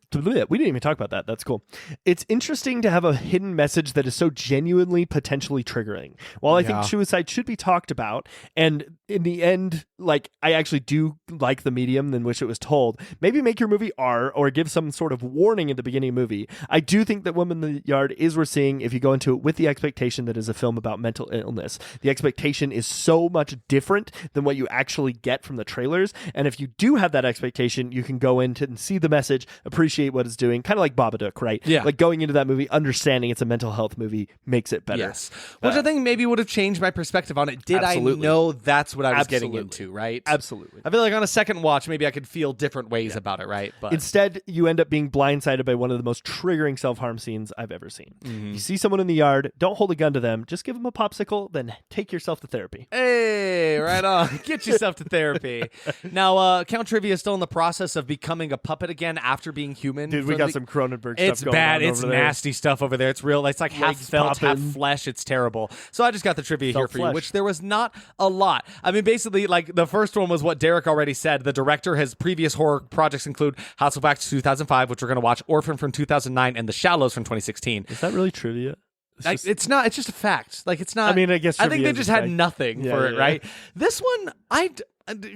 Speaker 1: We didn't even talk about that. That's cool. It's interesting to have a hidden message that is so genuinely potentially triggering. While I think suicide should be talked about, and in the end, like, I actually do like the medium in which it was told, maybe make your movie R or give some sort of warning at the beginning of the movie. I do think that Woman in the Yard is worth seeing if you go into it with the expectation that it's a film about mental illness. The expectation is so much different than what you actually get from the trailers. And if you do have that expectation, you can go into and see the message, appreciate what it's doing, kind of like Babadook, right?
Speaker 2: Yeah.
Speaker 1: Like going into that movie, understanding it's a mental health movie makes it better.
Speaker 2: Yes. Which I think maybe would have changed my perspective on it. Did
Speaker 1: absolutely.
Speaker 2: I know that's what I was getting into, right?
Speaker 1: Absolutely.
Speaker 2: I feel like on a second watch, maybe I could feel different ways about it, right? But
Speaker 1: instead, you end up being blindsided by one of the most triggering self-harm scenes I've ever seen. You see someone in the yard, don't hold a gun to them, just give them a popsicle, then take yourself to therapy.
Speaker 2: Hey, right on. Get yourself to therapy. Now, Count Trivia is still in the process of becoming a puppet again after being human.
Speaker 1: Dude, we got some Cronenberg
Speaker 2: It's
Speaker 1: stuff going
Speaker 2: bad.
Speaker 1: on
Speaker 2: It's
Speaker 1: over there.
Speaker 2: nasty stuff over there. It's real. It's like half
Speaker 1: Legs
Speaker 2: felt, half
Speaker 1: popping.
Speaker 2: flesh. It's terrible. So I just got the trivia here for you,
Speaker 1: flesh.
Speaker 2: which there was not a lot. I mean, basically, like the first one was what Derek already said. The director has previous horror projects include House of Wax 2005, which we're going to watch, Orphan from 2009, and The Shallows from 202016.
Speaker 1: Is that really trivia?
Speaker 2: It's not. It's just a fact. Like, it's not.
Speaker 1: I mean, I guess
Speaker 2: I think
Speaker 1: trivia
Speaker 2: they
Speaker 1: is
Speaker 2: just
Speaker 1: a
Speaker 2: had
Speaker 1: fact.
Speaker 2: nothing for it, right? This one,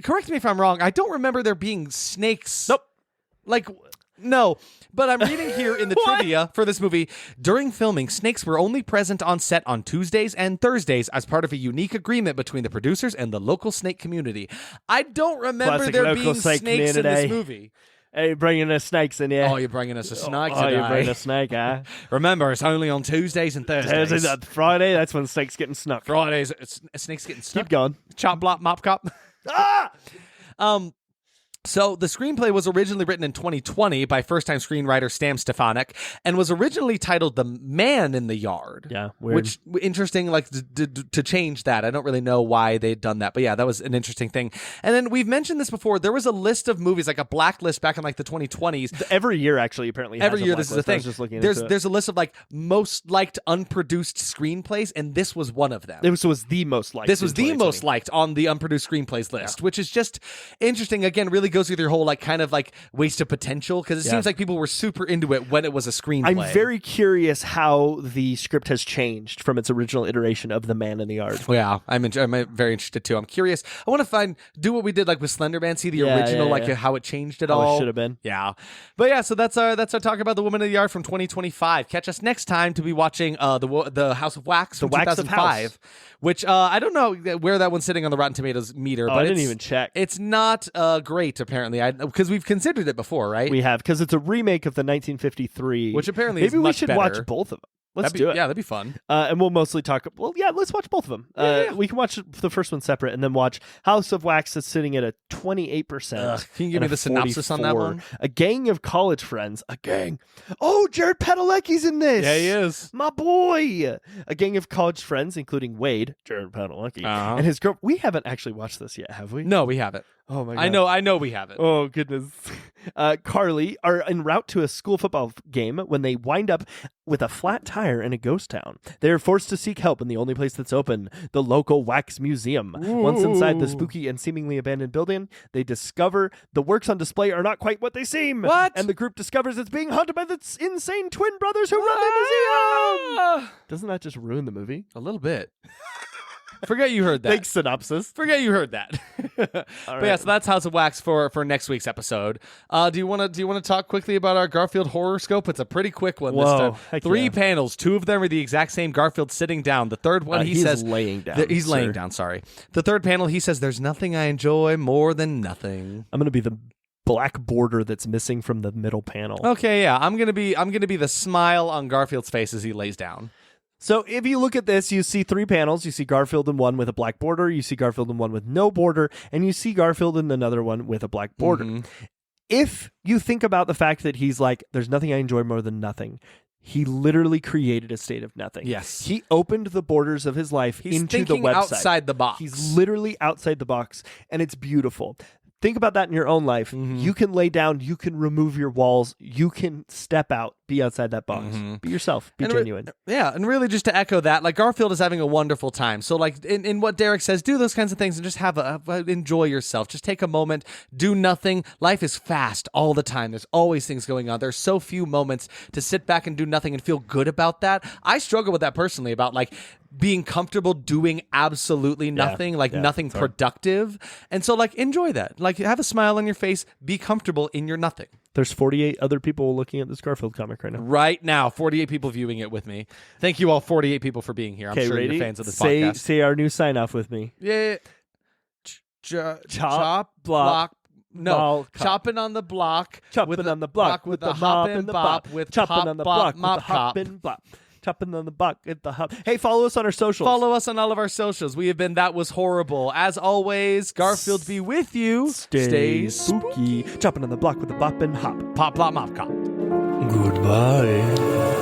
Speaker 2: correct me if I'm wrong. I don't remember there being snakes.
Speaker 1: Nope.
Speaker 2: Like, no. But I'm reading here in the trivia for this movie, during filming, snakes were only present on set on Tuesdays and Thursdays as part of a unique agreement between the producers and the local snake community. I don't remember
Speaker 1: Classic
Speaker 2: there
Speaker 1: local
Speaker 2: being
Speaker 1: snake
Speaker 2: snakes in this
Speaker 1: community.
Speaker 2: movie.
Speaker 1: Hey, bringing us snakes in here.
Speaker 2: Oh, you're bringing us a snake
Speaker 1: Oh,
Speaker 2: today.
Speaker 1: you're bringing a snake, huh?
Speaker 2: Remember, it's only on Tuesdays and Thursdays.
Speaker 1: Friday, that's when snakes getting snuck.
Speaker 2: Fridays, snakes getting stuck.
Speaker 1: Keep going.
Speaker 2: Chop, blop, mop, cop. So the screenplay was originally written in 2020 by first-time screenwriter Stam Stefanik and was originally titled The Man in the Yard.
Speaker 1: Yeah, weird.
Speaker 2: Which, interesting, like, to change that. I don't really know why they'd done that, but yeah, that was an interesting thing. And then we've mentioned this before. There was a list of movies, like a blacklist back in like the 2020s.
Speaker 1: Every year, actually, apparently.
Speaker 2: Every year, this is a thing.
Speaker 1: I was just looking into it.
Speaker 2: There's a list of like most liked unproduced screenplays, and this was one of them.
Speaker 1: This was the most liked.
Speaker 2: This was the most liked on the unproduced screenplays list, which is just interesting. Again, really goes through their whole like kind of like waste of potential, because it seems like people were super into it when it was a screenplay.
Speaker 1: I'm very curious how the script has changed from its original iteration of The Man in the Yard.
Speaker 2: Yeah, I'm very interested too. I'm curious. I want to do what we did like with Slender Man, see the original, like how it changed it all.
Speaker 1: It should have been.
Speaker 2: Yeah, but yeah. So that's our talk about The Woman in the Yard from 2025. Catch us next time to be watching the House of Wax from 2005, which I don't know where that one's sitting on the Rotten Tomatoes meter. But
Speaker 1: I didn't even check.
Speaker 2: It's not great apparently. Because we've considered it before, right?
Speaker 1: We have, because it's a remake of the 1953,
Speaker 2: which apparently
Speaker 1: maybe
Speaker 2: is much
Speaker 1: we should
Speaker 2: better.
Speaker 1: watch both of them. Let's do it.
Speaker 2: Yeah, that'd be fun.
Speaker 1: And we'll mostly talk. Well, yeah, let's watch both of them. We can watch the first one separate and then watch House of Wax that's sitting at a 28%.
Speaker 2: Can you give me the synopsis on that one?
Speaker 1: A gang of college friends. A gang. Oh, Jared Padalecki's in this.
Speaker 2: Yeah, he is.
Speaker 1: My boy. A gang of college friends, including Wade, Jared Padalecki, and his girl. We haven't actually watched this yet, have we?
Speaker 2: No, we haven't.
Speaker 1: Oh my god.
Speaker 2: I know we haven't.
Speaker 1: Oh goodness. Carly are en route to a school football game when they wind up with a flat tire in a ghost town. They are forced to seek help in the only place that's open, the local wax museum.
Speaker 2: Ooh.
Speaker 1: Once inside the spooky and seemingly abandoned building, they discover the works on display are not quite what they seem.
Speaker 2: What?
Speaker 1: And the group discovers it's being hunted by the insane twin brothers who run the museum. Doesn't that just ruin the movie?
Speaker 2: A little bit. Forget you heard that.
Speaker 1: Thanks, synopsis.
Speaker 2: Forget you heard that. But yeah, so that's House of Wax for next week's episode. Do you want to talk quickly about our Garfield horoscope? It's a pretty quick one this time.
Speaker 1: Heck
Speaker 2: 3 panels. 2 of them are the exact same. Garfield sitting down. The third one, he says
Speaker 1: laying down.
Speaker 2: He's laying down. Sorry. The third panel, he says, "There's nothing I enjoy more than nothing."
Speaker 1: I'm gonna be the black border that's missing from the middle panel.
Speaker 2: Okay, yeah, I'm gonna be the smile on Garfield's face as he lays down.
Speaker 1: So if you look at this, you see 3 panels. You see Garfield in one with a black border. You see Garfield in one with no border. And you see Garfield in another one with a black border. Mm-hmm. If you think about the fact that he's like, there's nothing I enjoy more than nothing. He literally created a state of nothing.
Speaker 2: Yes.
Speaker 1: He opened the borders of his life into the website.
Speaker 2: Outside the box.
Speaker 1: He's literally outside the box. And it's beautiful. Think about that in your own life. Mm-hmm. You can lay down. You can remove your walls. You can step out. Be outside that box. Mm-hmm. Be yourself. Be genuine.
Speaker 2: And really just to echo that, like Garfield is having a wonderful time. So like in what Derek says, do those kinds of things and just enjoy yourself. Just take a moment. Do nothing. Life is fast all the time. There's always things going on. There's so few moments to sit back and do nothing and feel good about that. I struggle with that personally about like being comfortable doing absolutely nothing, nothing productive. And so like enjoy that. Like have a smile on your face. Be comfortable in your nothing.
Speaker 1: There's 48 other people looking at this Garfield comic right now.
Speaker 2: Right now, 48 people viewing it with me. Thank you all 48 people for being here. I'm sure
Speaker 1: ready?
Speaker 2: You're fans of this podcast.
Speaker 1: Say our new sign off with me.
Speaker 2: Yeah.
Speaker 1: Chop, block.
Speaker 2: No, chopping on the block.
Speaker 1: Chopping on the block with the Hoppin Bop.
Speaker 2: With
Speaker 1: chopping on the block with the Hoppin Bop. Chopping on the block at the hub. Hey, follow us on our socials.
Speaker 2: Follow us on all of our socials. We have been That Was Horrible. As always, Garfield be with you.
Speaker 1: Stay spooky. Chopping on the block with the bop and hop.
Speaker 2: Pop, plop, mop, cop.
Speaker 1: Goodbye.